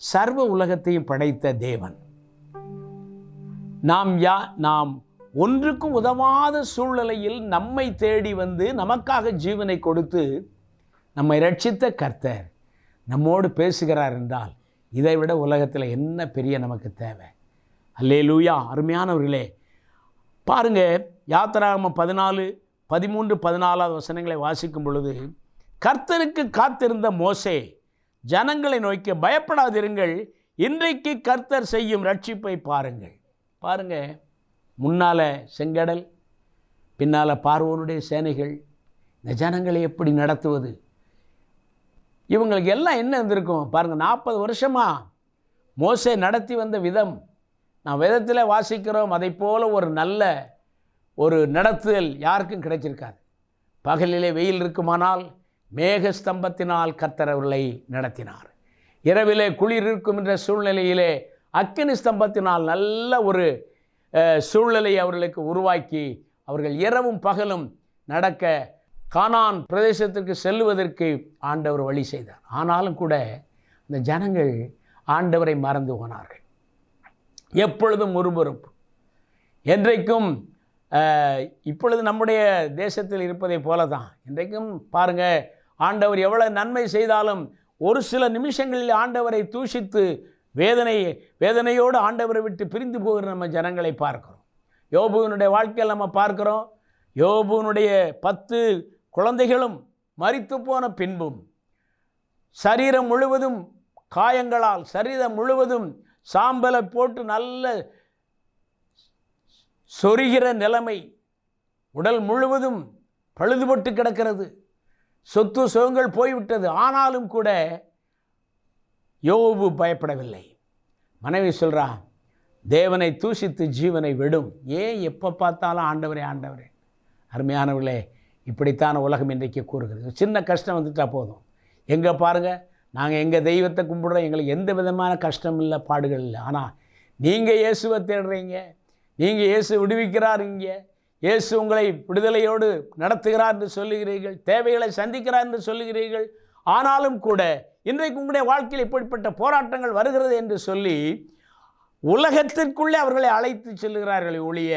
சர்வ உலகத்தையும் படைத்த தேவன் நாம் ஒன்றுக்கும் உதவாத சூழ்நிலையில் நம்மை தேடி வந்து நமக்காக ஜீவனை கொடுத்து நம்மை ரட்சித்த கர்த்தர் நம்மோடு பேசுகிறார் என்றால் இதைவிட உலகத்தில் என்ன பெரிய நமக்கு தேவை? அல்லேலூயா. அருமையானவர்களே, பாருங்க, யாத்திராகமம் 14:13-14 வசனங்களை வாசிக்கும் பொழுது, கர்த்தருக்கு காத்திருந்த மோசே ஜனங்களை நோக்கி, பயப்படாதிருங்கள், இன்றைக்கு கர்த்தர் செய்யும் ரட்சிப்பை பாருங்கள். பாருங்க, முன்னால் செங்கடல், பின்னால் பார்வோனுடைய சேனைகள், இந்த ஜனங்களை எப்படி நடத்துவது? இவங்களுக்கு எல்லாம் என்ன இருந்திருக்கும் பாருங்கள். 40 வருஷமாக மோசே நடத்தி வந்த விதம் நான் வேதத்தில் வாசிக்கிறோம். அதை போல ஒரு நடத்துதல் யாருக்கும் கிடைச்சிருக்காது. பகலிலே வெயில் இருக்குமானால் மேக ஸ்தம்பத்தினால் கர்த்தர் அவர்களை நடத்தினார். இரவிலே குளிர் இருக்கும் என்ற சூழ்நிலையிலே அக்கினி ஸ்தம்பத்தினால் நல்ல ஒரு சூழ்நிலையை அவர்களுக்கு உருவாக்கி அவர்கள் இரவும் பகலும் நடக்க கானான் பிரதேசத்திற்கு செல்லுவதற்கு ஆண்டவர் வழி செய்தார். ஆனாலும் கூட இந்த ஜனங்கள் ஆண்டவரை மறந்து போனார்கள். எப்பொழுதும் முறுமுறுப்பு. என்றைக்கும் இப்பொழுது நம்முடைய தேசத்தில் இருப்பதை போல தான் இன்றைக்கும் பாருங்கள், ஆண்டவர் எவ்வளோ நன்மை செய்தாலும் ஒரு சில நிமிஷங்களில் ஆண்டவரை தூஷித்து வேதனையோடு ஆண்டவரை விட்டு பிரிந்து போகிற நம்ம ஜனங்களை பார்க்கிறோம். யோபுவினுடைய வாழ்க்கையில் நம்ம பார்க்கிறோம். யோபுவினுடைய 10 குழந்தைகளும் மரித்து போன பின்பும் சரீரம் முழுவதும் காயங்களால், சரீரம் முழுவதும் சாம்பலை போட்டு நல்ல சொரிகிற நிலைமை, உடல் முழுவதும் பழுதுபட்டு கிடக்கிறது, சொத்து சுகங்கள் போய்விட்டது. ஆனாலும் கூட யோபு பயப்படவில்லை. மனைவி சொல்கிறா, தேவனை தூஷித்து ஜீவனை விடும். ஏன் எப்போ பார்த்தாலும் ஆண்டவரே ஆண்டவரே? அருமையானவர்களே, இப்படித்தான் உலகம் இன்றைக்கு கூறுகிறது. சின்ன கஷ்டம் வந்துட்டால் போதும், எங்கே பாருங்கள், நாங்கள் எங்கள் தெய்வத்தை கும்பிடுறோம், எங்களுக்கு எந்த விதமான கஷ்டம் இல்லை, பாடுகள் இல்லை. ஆனால் நீங்கள் இயேசுவை தேடுறீங்க, நீங்கள் இயேசு விடுவிக்கிறார், இங்கே இயேசு உங்களை விடுதலையோடு நடத்துகிறார் என்று சொல்லுகிறீர்கள், தேவைகளை சந்திக்கிறார் என்று சொல்லுகிறீர்கள். ஆனாலும் கூட இன்றைக்கு உங்களுடைய வாழ்க்கையில் இப்படிப்பட்ட போராட்டங்கள் வருகிறது என்று சொல்லி உலகத்திற்குள்ளே அவர்களை அழைத்து செல்லுகிறார்கள் ஒழிய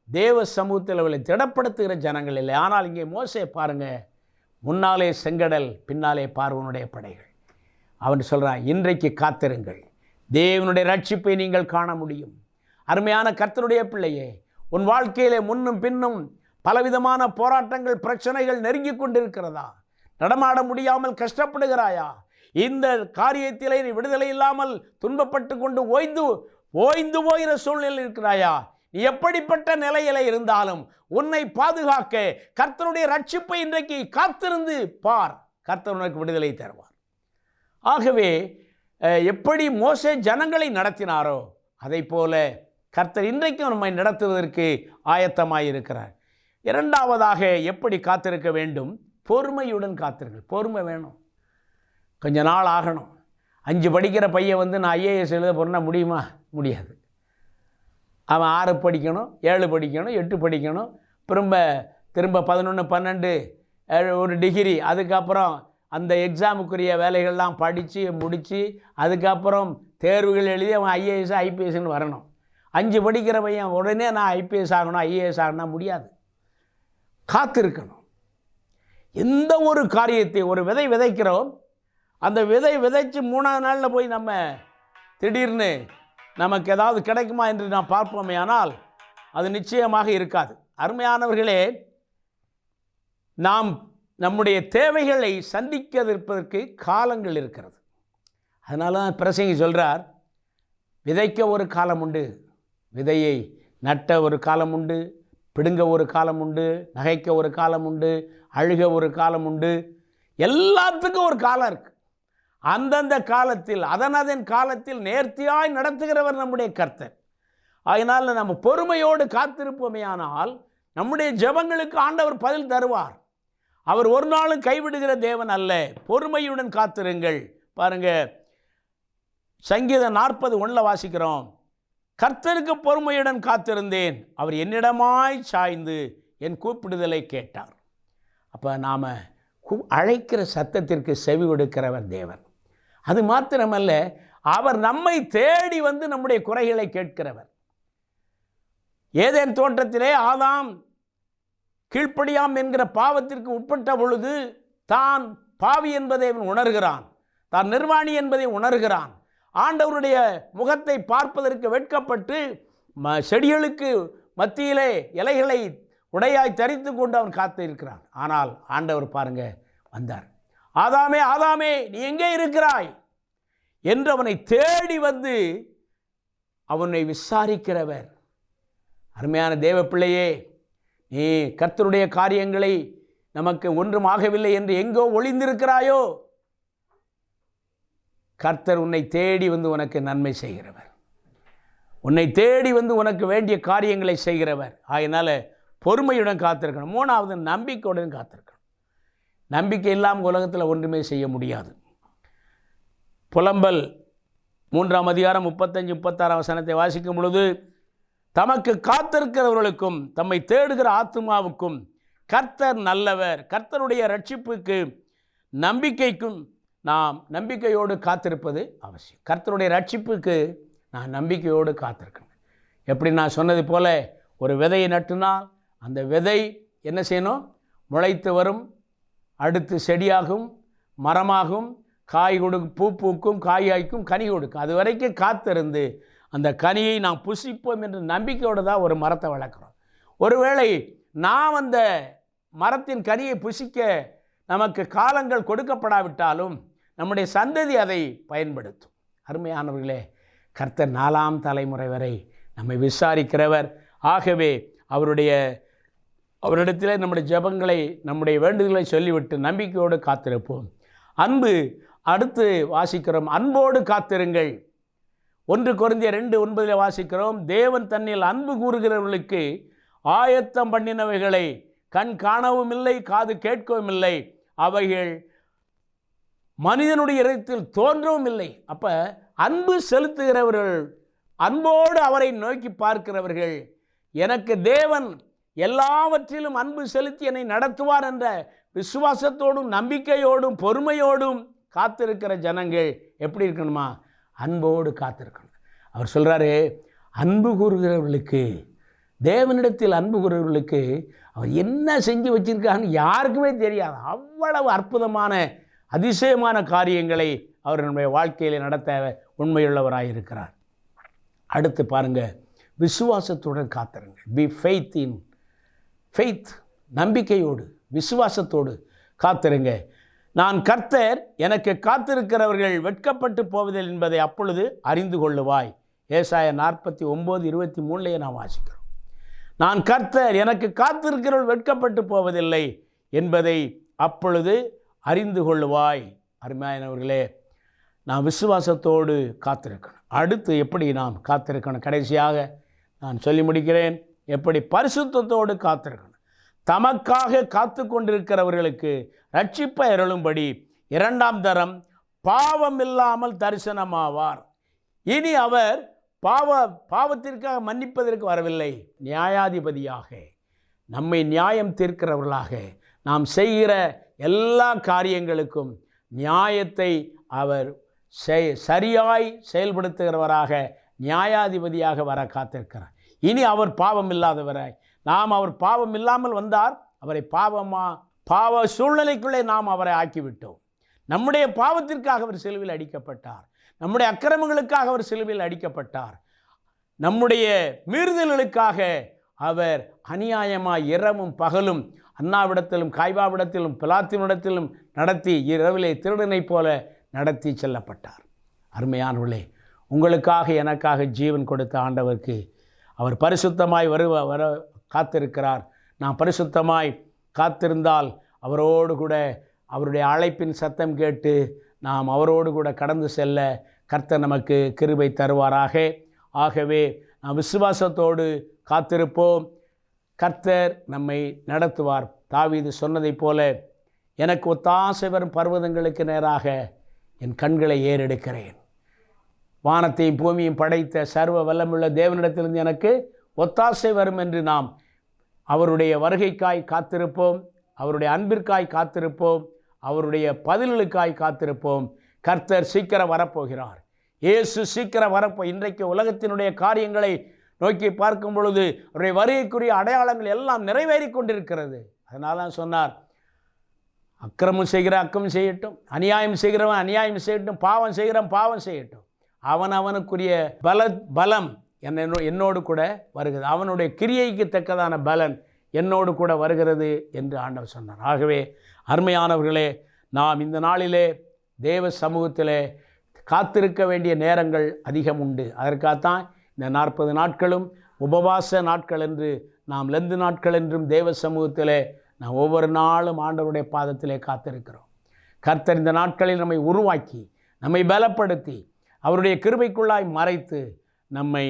தேவ சமூகத்தில் அவர்களை திடப்படுத்துகிற ஜனங்கள் இல்லை. ஆனால் இங்கே மோசே பாருங்கள், முன்னாலே செங்கடல், பின்னாலே பார்வோனுடைய படைகள். அவன் சொல்கிறான், இன்றைக்கு காத்திருங்கள், தேவனுடைய ரட்சிப்பை நீங்கள் காண முடியும். அருமையான கர்த்தருடைய பிள்ளையே, உன் வாழ்க்கையிலே முன்னும் பின்னும் பலவிதமான போராட்டங்கள், பிரச்சனைகள் நெருங்கி கொண்டிருக்கிறதா? நடமாட முடியாமல் கஷ்டப்படுகிறாயா? இந்த காரியத்திலே நீ விடுதலை இல்லாமல் துன்பப்பட்டு கொண்டு ஓய்ந்து போகிற சூழ்நிலையில் இருக்கிறாயா? நீ எப்படிப்பட்ட நிலையில இருந்தாலும் உன்னை பாதுகாக்க கர்த்தருடைய ரட்சிப்பை இன்றைக்கு காத்திருந்து பார், கர்த்தர் உனக்கு விடுதலை தருவார். ஆகவே எப்படி மோசே ஜனங்களை நடத்தினாரோ அதை போல கர்த்தர் இன்றைக்கும் நம்மை நடத்துவதற்கு ஆயத்தமாயிருக்கிறார். இரண்டாவதாக எப்படி காத்திருக்க வேண்டும்? பொறுமையுடன் காத்திருங்கள். பொறுமை வேணும். கொஞ்ச நாள் ஆகணும். 5 படிக்கிற பையன் நான் ஐஏஎஸ் எழுத போகிறேன்னா முடியுமா? முடியாது. அவன் 6 படிக்கணும், 7 படிக்கணும், 8 படிக்கணும், திரும்ப 11, 12 ஒரு டிகிரி, அதுக்கப்புறம் அந்த எக்ஸாமுக்குரிய வேலைகள்லாம் படித்து முடித்து அதுக்கப்புறம் தேர்வுகள் எழுதி அவன் ஐஏஎஸ் ஐபிஎஸ்ன்னு வரணும். 5 படிக்கிற பையன் உடனே நான் ஐபிஎஸ் ஆகணும், ஐஏஎஸ் ஆகணும்னா முடியாது. காத்திருக்கணும். எந்த ஒரு காரியத்தை, ஒரு விதை விதைக்கிறோம், அந்த விதை விதைச்சு 3ஆவது நாளில் போய் நம்ம திடீர்னு நமக்கு ஏதாவது கிடைக்குமா என்று நாம் பார்ப்போமே. ஆனால் அது நிச்சயமாக இருக்காது. அருமையானவர்களே, நாம் நம்முடைய தேவைகளை சந்திக்கவிருப்பதற்கு காலங்கள் இருக்கிறது. அதனால தான் பிரசங்கி சொல்கிறார், விதைக்க ஒரு காலம் உண்டு, விதையை நட்ட ஒரு காலம் உண்டு, பிடுங்க ஒரு காலம் உண்டு, நகைக்க ஒரு காலம் உண்டு, அழுக ஒரு காலம் உண்டு. எல்லாத்துக்கும் ஒரு காலம் இருக்குது. அந்தந்த காலத்தில் அதன் காலத்தில் நேர்த்தியாய் நடத்துகிறவர் நம்முடைய கர்த்தர். அதனால் நம்ம பொறுமையோடு காத்திருப்போமே ஆனால் நம்முடைய ஜெபங்களுக்கு ஆண்டவர் பதில் தருவார். அவர் ஒரு நாளும் கைவிடுகிற தேவன் அல்ல. பொறுமையுடன் காத்திருங்கள். பாருங்க, சங்கீதம் 40:1 வாசிக்கிறோம், கர்த்தருக்கு பொறுமையுடன் காத்திருந்தேன், அவர் என்னிடமாய் சாய்ந்து என் கூப்பிடுதலை கேட்டார். அப்போ நாம் அழைக்கிற சத்தத்திற்கு செவி கொடுக்கிறவர் தேவன். அது மாத்திரமல்ல, அவர் நம்மை தேடி வந்து நம்முடைய குறைகளை கேட்கிறவர். ஏதேன் தோட்டத்திலே ஆதாம் கீழ்ப்படியாம் என்கிற பாவத்திற்கு உட்பட்ட பொழுது தான் பாவி என்பதை அவன் உணர்கிறான், தான் நிர்வாணி என்பதை உணர்கிறான். ஆண்டவருடைய முகத்தை பார்ப்பதற்கு வெட்கப்பட்டு செடிகளுக்கு மத்தியிலே இலைகளை உடையாய் தரித்து கொண்டு அவன் காத்து இருக்கிறான். ஆனால் ஆண்டவர் பாருங்க வந்தார். ஆதாமே ஆதாமே, நீ எங்கே இருக்கிறாய் என்று அவனை தேடி வந்து அவனை விசாரிக்கிறவர். அருமையான தேவ பிள்ளையே, நீ கர்த்தருடைய காரியங்களை நமக்கு ஒன்றும் ஆகவில்லை என்று எங்கோ ஒளிந்திருக்கிறாயோ, கர்த்தர் உன்னை தேடி வந்து உனக்கு நன்மை செய்கிறவர், உன்னை தேடி வந்து உனக்கு வேண்டிய காரியங்களை செய்கிறவர். அதனால் பொறுமையுடன் காத்திருக்கணும். 3வது, நம்பிக்கையுடன் காத்திருக்கணும். நம்பிக்கை இல்லாமல் உலகத்தில் ஒன்றுமே செய்ய முடியாது. புலம்பல் 3ஆம் அதிகாரம் 35-36 வசனத்தை வாசிக்கும் பொழுது, தமக்கு காத்திருக்கிறவர்களுக்கும் தம்மை தேடுகிற ஆத்துமாவுக்கும் கர்த்தர் நல்லவர். கர்த்தருடைய ரட்சிப்புக்கு நம்பிக்கைக்கும் நாம் நம்பிக்கையோடு காத்திருப்பது அவசியம். கர்த்தருடைய ரட்சிப்புக்கு நான் நம்பிக்கையோடு காத்திருக்கணும். எப்படி நான் சொன்னது போல, ஒரு விதையை நட்டுனால் அந்த விதை என்ன செய்யணும்? முளைத்து வரும், அடுத்து செடியாகும், மரமாகும், காய் கொடுக்கும், பூ பூக்கும், காய்க்கும், கனி கொடுக்கும். அது வரைக்கும் காத்திருந்து அந்த கனியை நாம் புசிப்போம் என்று நம்பிக்கையோடு தான் ஒரு மரத்தை வளர்க்குறோம். ஒருவேளை நாம் அந்த மரத்தின் கனியை புசிக்க நமக்கு காலங்கள் கொடுக்கப்படாவிட்டாலும் நம்முடைய சந்ததி அதை பயன்படுத்தும். அருமையானவர்களே, கர்த்தர் 4ஆம் தலைமுறை வரை நம்மை விசாரிக்கிறவர். ஆகவே அவரிடத்தில் நம்முடைய ஜெபங்களை, நம்முடைய வேண்டுதல்களை சொல்லிவிட்டு நம்பிக்கையோடு காத்திருப்போம். அன்பு, அடுத்து வாசிக்கிறோம், அன்போடு காத்திருங்கள். 1 கொரிந்தியர் 2:9 வாசிக்கிறோம், தேவன் தன்னில் அன்பு கூறுகிறவர்களுக்கு ஆயத்தம் பண்ணினவைகளை கண் காணவும் இல்லை, காது கேட்கவும் இல்லை, அவைகள் மனிதனுடைய இதயத்தில் தோன்றவும் இல்லை. அப்போ அன்பு செலுத்துகிறவர்கள், அன்போடு அவரை நோக்கி பார்க்கிறவர்கள், எனக்கு தேவன் எல்லாவற்றிலும் அன்பு செலுத்தி என்னை நடத்துவார் என்ற விசுவாசத்தோடும் நம்பிக்கையோடும் பொறுமையோடும் காத்திருக்கிற ஜனங்கள் எப்படி இருக்கணுமா? அன்போடு காத்திருக்கணும். அவர் சொல்கிறாரு, அன்பு கூறுகிறவர்களுக்கு, தேவனிடத்தில் அன்பு கூறுகிறவர்களுக்கு அவர் என்ன செஞ்சு வச்சிருக்கான்னு யாருக்குமே தெரியாது. அவ்வளவு அற்புதமான அதிசயமான காரியங்களை அவர் நம்முடைய வாழ்க்கையில் நடத்த உண்மையுள்ளவராக இருக்கிறார். அடுத்து பாருங்க, விசுவாசத்துடன் காத்திருங்க. பி ஃபெய்த் இன் ஃபெய்த், நம்பிக்கையோடு விசுவாசத்தோடு காத்திருங்க. நான் கர்த்தர், எனக்கு காத்திருக்கிறவர்கள் வெட்கப்பட்டு போவதில்லை என்பதை அப்பொழுது அறிந்து கொள்ளுவாய். ஏசாயா 49:23 நாம் வாசிக்கிறோம். நான் கர்த்தர், எனக்கு காத்திருக்கிறவர்கள் வெட்கப்பட்டு போவதில்லை என்பதை அப்பொழுது அறிந்து கொள்ளுவாய். அருமையானவர்களே, நான் விசுவாசத்தோடு காத்திருக்கணும். அடுத்து எப்படி நாம் காத்திருக்கணும்? கடைசியாக நான் சொல்லி முடிக்கிறேன். எப்படி பரிசுத்தத்தோடு காத்திருக்கணும். தமக்காக காத்து கொண்டிருக்கிறவர்களுக்கு ரட்சிப்பை அருளும்படி 2ஆம் தரம் பாவம் இல்லாமல் தரிசனமாவார். இனி அவர் பாவத்திற்காக மன்னிப்பதற்கு வரவில்லை, நியாயாதிபதியாக, நம்மை நியாயம் தீர்க்கிறவர்களாக, நாம் செய்கிற எல்லா காரியங்களுக்கும் நியாயத்தை அவர் சரியாய் செயல்படுத்துகிறவராக, நியாயாதிபதியாக வர காத்திருக்கிறார். இனி அவர் பாவம் இல்லாதவராய், நாம் அவர் பாவம் இல்லாமல் வந்தார், அவரை பாவ சூழ்நிலைக்குள்ளே நாம் அவரை ஆக்கிவிட்டோம். நம்முடைய பாவத்திற்காக அவர் சிலுவையில் அடிக்கப்பட்டார், நம்முடைய அக்கிரமங்களுக்காக அவர் சிலுவையில் அடிக்கப்பட்டார், நம்முடைய மீறுதல்களுக்காக அவர் அநியாயமாய் இரவும் பகலும் அன்னாவிடத்திலும் காய்பாவிடத்திலும் பிலாத்தினிடத்திலும் நடத்தி இரவிலே திருடனைப் போல நடத்தி செல்லப்பட்டார். அருமையானவர்களே, உங்களுக்காக எனக்காக ஜீவன் கொடுத்த ஆண்டவருக்கு அவர் பரிசுத்தமாய் வர காத்திருக்கிறார். நாம் பரிசுத்தமாய் காத்திருந்தால் அவரோடு கூட அவருடைய அழைப்பின் சத்தம் கேட்டு நாம் அவரோடு கூட கடந்து செல்ல கர்த்தர் நமக்கு கிருபை தருவாராக. ஆகவே நாம் விசுவாசத்தோடு காத்திருப்போம். கர்த்தர் நம்மை நடத்துவார். தாவீது சொன்னதைப் போல, எனக்கு ஒத்தாசை வரும் பர்வதங்களுக்கு நேராக என் கண்களை ஏறெடுக்கிறேன். வானத்தையும் பூமியும் படைத்த சர்வ வல்லமுள்ள தேவனிடத்திலிருந்து எனக்கு ஒத்தாசை வரும் என்று நாம் அவருடைய வருகைக்காய் காத்திருப்போம். அவருடைய அன்பிற்காய் காத்திருப்போம். அவருடைய பதில்களுக்காய் காத்திருப்போம். கர்த்தர் சீக்கிரம் வரப்போகிறார். இயேசு சீக்கிரம் இன்றைக்கு உலகத்தினுடைய காரியங்களை நோக்கி பார்க்கும் பொழுது அவருடைய வருகைக்குரிய அடையாளங்கள் எல்லாம் நிறைவேறி கொண்டிருக்கிறது. அதனால தான் சொன்னார், அக்கிரமம் செய்கிற அக்கிரமம் செய்யட்டும், அநியாயம் செய்கிறவன் அநியாயம் செய்யட்டும், பாவம் செய்கிறவன் பாவம் செய்யட்டும், அவனுக்குரிய பலம் என்னோடு கூட வருகிறது, அவனுடைய கிரியைக்கு தக்கதான பலன் என்னோடு கூட வருகிறது என்று ஆண்டவர் சொன்னார். ஆகவே அருமையானவர்களே, நாம் இந்த நாளிலே தேவ சமூகத்திலே காத்திருக்க வேண்டிய நேரங்கள் அதிகம் உண்டு. அதற்காகத்தான் இந்த 40 நாட்களும் உபவாச நாட்கள் என்று நாம் லெந்து நாட்கள் என்றும் தேவ சமூகத்திலே நாம் ஒவ்வொரு நாளும் ஆண்டவருடைய பாதத்திலே காத்திருக்கிறோம். கர்த்தர் இந்த நாட்களில் நம்மை உருவாக்கி நம்மை பலப்படுத்தி அவருடைய கிருபைக்குள்ளாய் மறைத்து நம்மை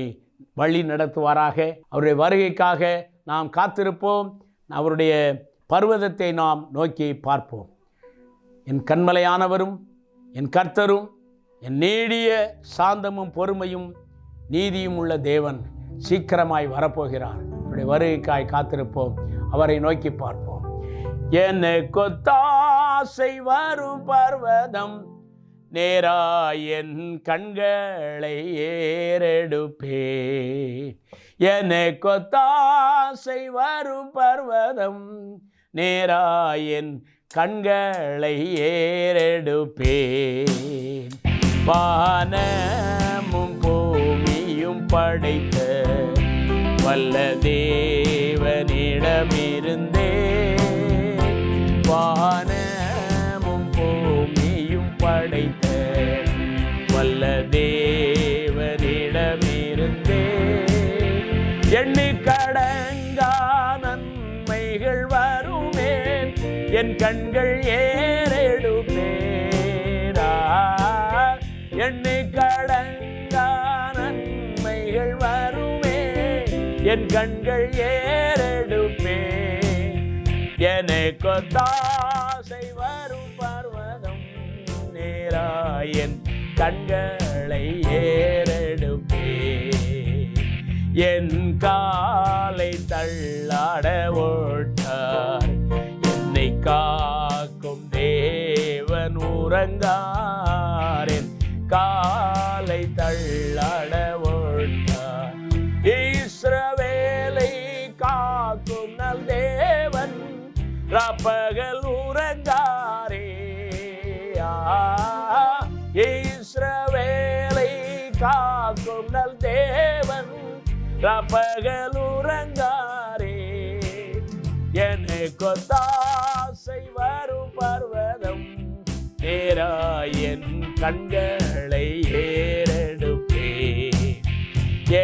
வழி நடத்துவாராக. அவருடைய வருகைக்காக நாம் காத்திருப்போம். அவருடைய பர்வதத்தை நாம் நோக்கி பார்ப்போம். என் கண்மலையானவரும் என் கர்த்தரும் என் நீடிய சாந்தமும் பொறுமையும் நீதியும் உள்ள தேவன் சீக்கிரமாய் வரப்போகிறார். அவருடைய வருகைக்காய் காத்திருப்போம். அவரை நோக்கி பார்ப்போம். எனக்கு ஒத்தாசை வரும் பர்வதம் நேராய் என் கண்களை ஏறெடுப்பேன். எனக்கு ஒத்தாசை வரும் பர்வதம் நேராய் என் கண்களை ஏறெடுப்பேன். வானமும் பூமியும் படைத்த வல்ல தேவனிடமிருந்தே, வானமும் பூமியும் படைத்த வல்ல தேவனிடமிருந்தே, எண்ணிக்கடங்கா நன்மைகள் வருமேன், என் கண்கள் ஏறெடுப்பேரா. எண்ணிக்கடங்கா நன்மைகள் வருமே, என் கண்கள் ஏறெடுப்பேன். எனக்கு ஒத்தாசை வரும் பர்வதம் நேராய் என் கண்களை ஏறெடுப்பேன். என் காலை தள்ளாட ஓட்டார், என்னை காக்கும் தேவன் உறங்கார். என் காலை தள்ளாட ஓட்டார், இஸ்ரவேலை காக்கும் நல் தேவன் ராப்பகல் உறங்காரே. இஸ்ரவேலை காக்கும் நல் தேவன் ராப்பகல் உறங்காரே. எனக்கு ஒத்தாசை வரும் பர்வதம் நேராய் என் கண்களை ஏறெடுப்பேன்.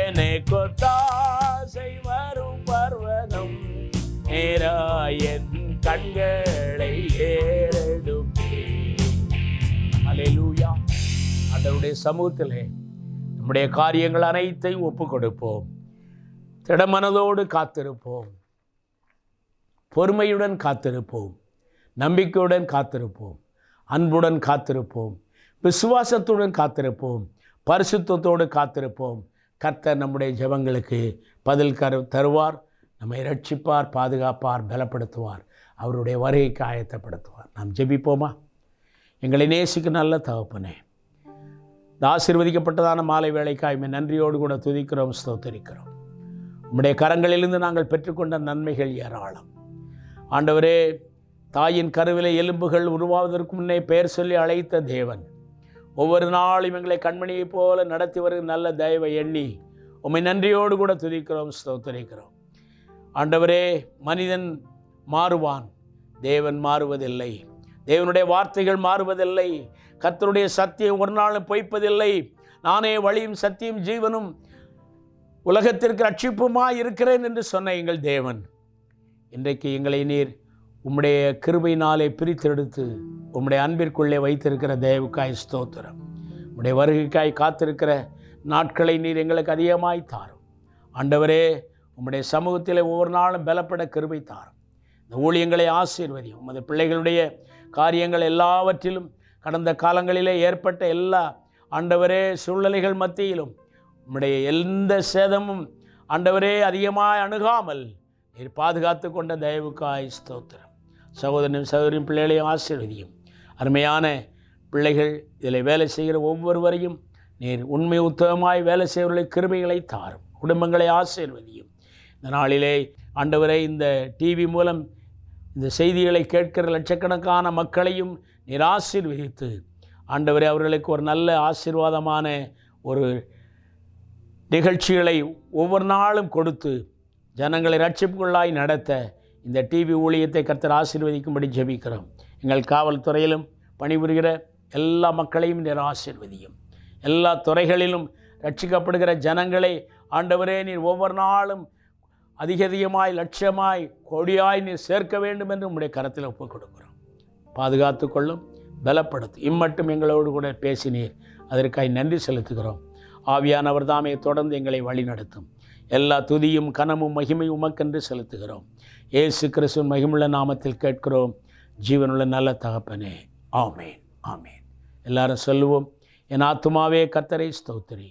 எனக்கு ஒத்தாசை வரும் பர்வதம் நேராய் என் கண்களை ஏறெடுப்பேன். அல்லேலூயா. ஆண்டவருடைய சமூகத்திலே நம்முடைய காரியங்கள் அனைத்தையும் ஒப்பு கொடுப்போம். திடமனதோடு காத்திருப்போம். பொறுமையுடன் காத்திருப்போம். நம்பிக்கையுடன் காத்திருப்போம். அன்புடன் காத்திருப்போம். விசுவாசத்துடன் காத்திருப்போம். பரிசுத்தத்தோடு காத்திருப்போம். கர்த்தர் நம்முடைய ஜெபங்களுக்கு பதில் தருவார். நம்மை ரட்சிப்பார், பாதுகாப்பார், பலப்படுத்துவார். அவருடைய வருகைக்கு ஆயத்தப்படுத்துவார். நாம் ஜெபிப்போமா? எங்களை நேசிக்கும் நல்ல தகப்பனே, இந்த ஆசீர்வதிக்கப்பட்டதான மாலை வேளைக்காய் நன்றியோடு கூட துதிக்கிறோம், ஸ்தோத்திரிக்கிறோம். உம்முடைய கரங்களிலிருந்து நாங்கள் பெற்றுக்கொண்ட நன்மைகள் ஏராளம். ஆண்டவரே, தாயின் கருவிலே எலும்புகள் உருவாவதற்கு முன்னே பெயர் சொல்லி அழைத்த தேவன், ஒவ்வொரு நாளும் எங்களை கண்மணியைப் போல நடத்தி வருகிற நல்ல தயவை எண்ணி உம்மை நன்றியோடு கூட துதிக்கிறோம், ஸ்தோத்திரிக்கிறோம். ஆண்டவரே, மனிதன் மாறுவான், தேவன் மாறுவதில்லை. தேவனுடைய வார்த்தைகள் மாறுவதில்லை. கர்த்தருடைய சத்தியம் ஒரு நாளும் பொய்ப்பதில்லை. நானே வழியும் சத்தியம் ஜீவனும் உலகத்திற்கு ரட்சிப்புமாய் இருக்கிறேன் என்று சொன்ன எங்கள் தேவன், இன்றைக்கு எங்களை நீர் உம்முடைய கிருபையினாலே பிரித்தெடுத்து உம்முடைய அன்பிற்குள்ளே வைத்திருக்கிற தயவுக்காய் ஸ்தோத்திரம். உம்முடைய வருகைக்காய் காத்திருக்கிற நாட்களை நீர் எங்களுக்கு அதிகமாய் தாரும். ஆண்டவரே, உம்முடைய சமூகத்தில் ஒவ்வொரு நாளும் பலப்பட கிருபை தாரும். இந்த ஊழியங்களை ஆசீர்வதியும். உமது பிள்ளைகளுடைய காரியங்கள் எல்லாவற்றிலும் கடந்த காலங்களிலே ஏற்பட்ட எல்லா ஆண்டவரே சூழ்நிலைகள் மத்தியிலும் உம்முடைய எந்த சேதமும் ஆண்டவரே அதிகமாய் அணுகாமல் நீர் பாதுகாத்து கொண்ட தயவுக்காய் ஸ்தோத்திரம். சகோதரனும் சகோதரின் பிள்ளைகளையும் ஆசீர்வதியும். அருமையான பிள்ளைகள் இதில் வேலை செய்கிற ஒவ்வொருவரையும் நீர் உண்மை உத்தமமாய் வேலை செய்வர்களை கிருபைகளை தாரும். குடும்பங்களை ஆசீர்வதியும். இந்த நாளிலே ஆண்டவரே, இந்த டிவி மூலம் இந்த செய்திகளை கேட்கிற லட்சக்கணக்கான மக்களையும் நீர் ஆசீர்வதித்து ஆண்டவரே, அவர்களுக்கு ஒரு நல்ல ஆசீர்வாதமான ஒரு நிகழ்ச்சிகளை ஒவ்வொரு நாளும் கொடுத்து ஜனங்களை ரட்சிப்புக்குள்ளாய் நடத்த இந்த டிவி ஊழியத்தை கர்த்தர் ஆசீர்வதிக்கும்படி ஜெபிக்கிறோம். எங்கள் காவல்துறையிலும் பணிபுரிகிற எல்லா மக்களையும் நீர் ஆசீர்வதியும். எல்லா துறைகளிலும் ரட்சிக்கப்படுகிற ஜனங்களை ஆண்டவரே, நீர் ஒவ்வொரு நாளும் அதிகமாய் லட்சியமாய் கொடியாய் நீர் சேர்க்க வேண்டும் என்று உம்முடைய கரத்தில் ஒப்புக் கொடுக்கிறோம். பாதுகாத்து கொள்ளும், பலப்படுத்தும். இம்மட்டும் எங்களோடு கூட பேசினீர், அதற்காக நன்றி செலுத்துகிறோம். ஆவியானவர் தாமே தொடர்ந்து எங்களை வழிநடத்தும். எல்லா துதியும் கனமும் மகிமையும் உமக்கென்று செலுத்துகிறோம். இயேசு கிறிஸ்துவின் மகிமுள்ள நாமத்தில் கேட்கிறோம், ஜீவனுள்ள நல்ல தகப்பனே. ஆமேன், ஆமேன். எல்லாரும் சொல்லுவோம், என் ஆத்துமாவே கர்த்தரை ஸ்தோத்திரி,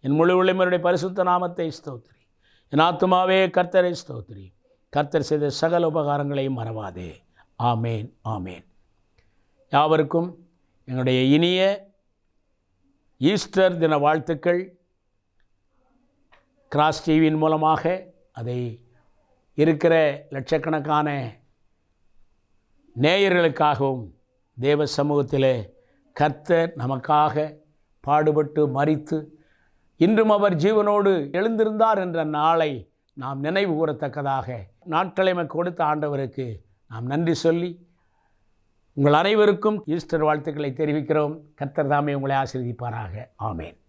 என் முழு உள்ளமையுடைய பரிசுத்த நாமத்தை ஸ்தோத்திரி. என் ஆத்துமாவே கர்த்தரை ஸ்தோத்திரி, கர்த்தர் செய்த சகல உபகாரங்களையும் மறவாதே. ஆமேன், ஆமேன். யாவருக்கும் எங்களுடைய இனிய ஈஸ்டர் தின வாழ்த்துக்கள். கிராஸ் டிவியின் மூலமாக அதை இருக்கிற லட்சக்கணக்கான நேயர்களுக்காகவும் தேவ சமூகத்திலே கர்த்தர் நமக்காக பாடுபட்டு மரித்து இன்றும் அவர் ஜீவனோடு எழுந்திருந்தார் என்ற நாளை நாம் நினைவு கூறத்தக்கதாக நாட்களை கொடுத்த ஆண்டவருக்கு நாம் நன்றி சொல்லி உங்கள் அனைவருக்கும் ஈஸ்டர் வாழ்த்துக்களை தெரிவிக்கிறோம். கர்த்தர் தாமே உங்களை ஆசீர்வதிப்பாராக. ஆமேன்.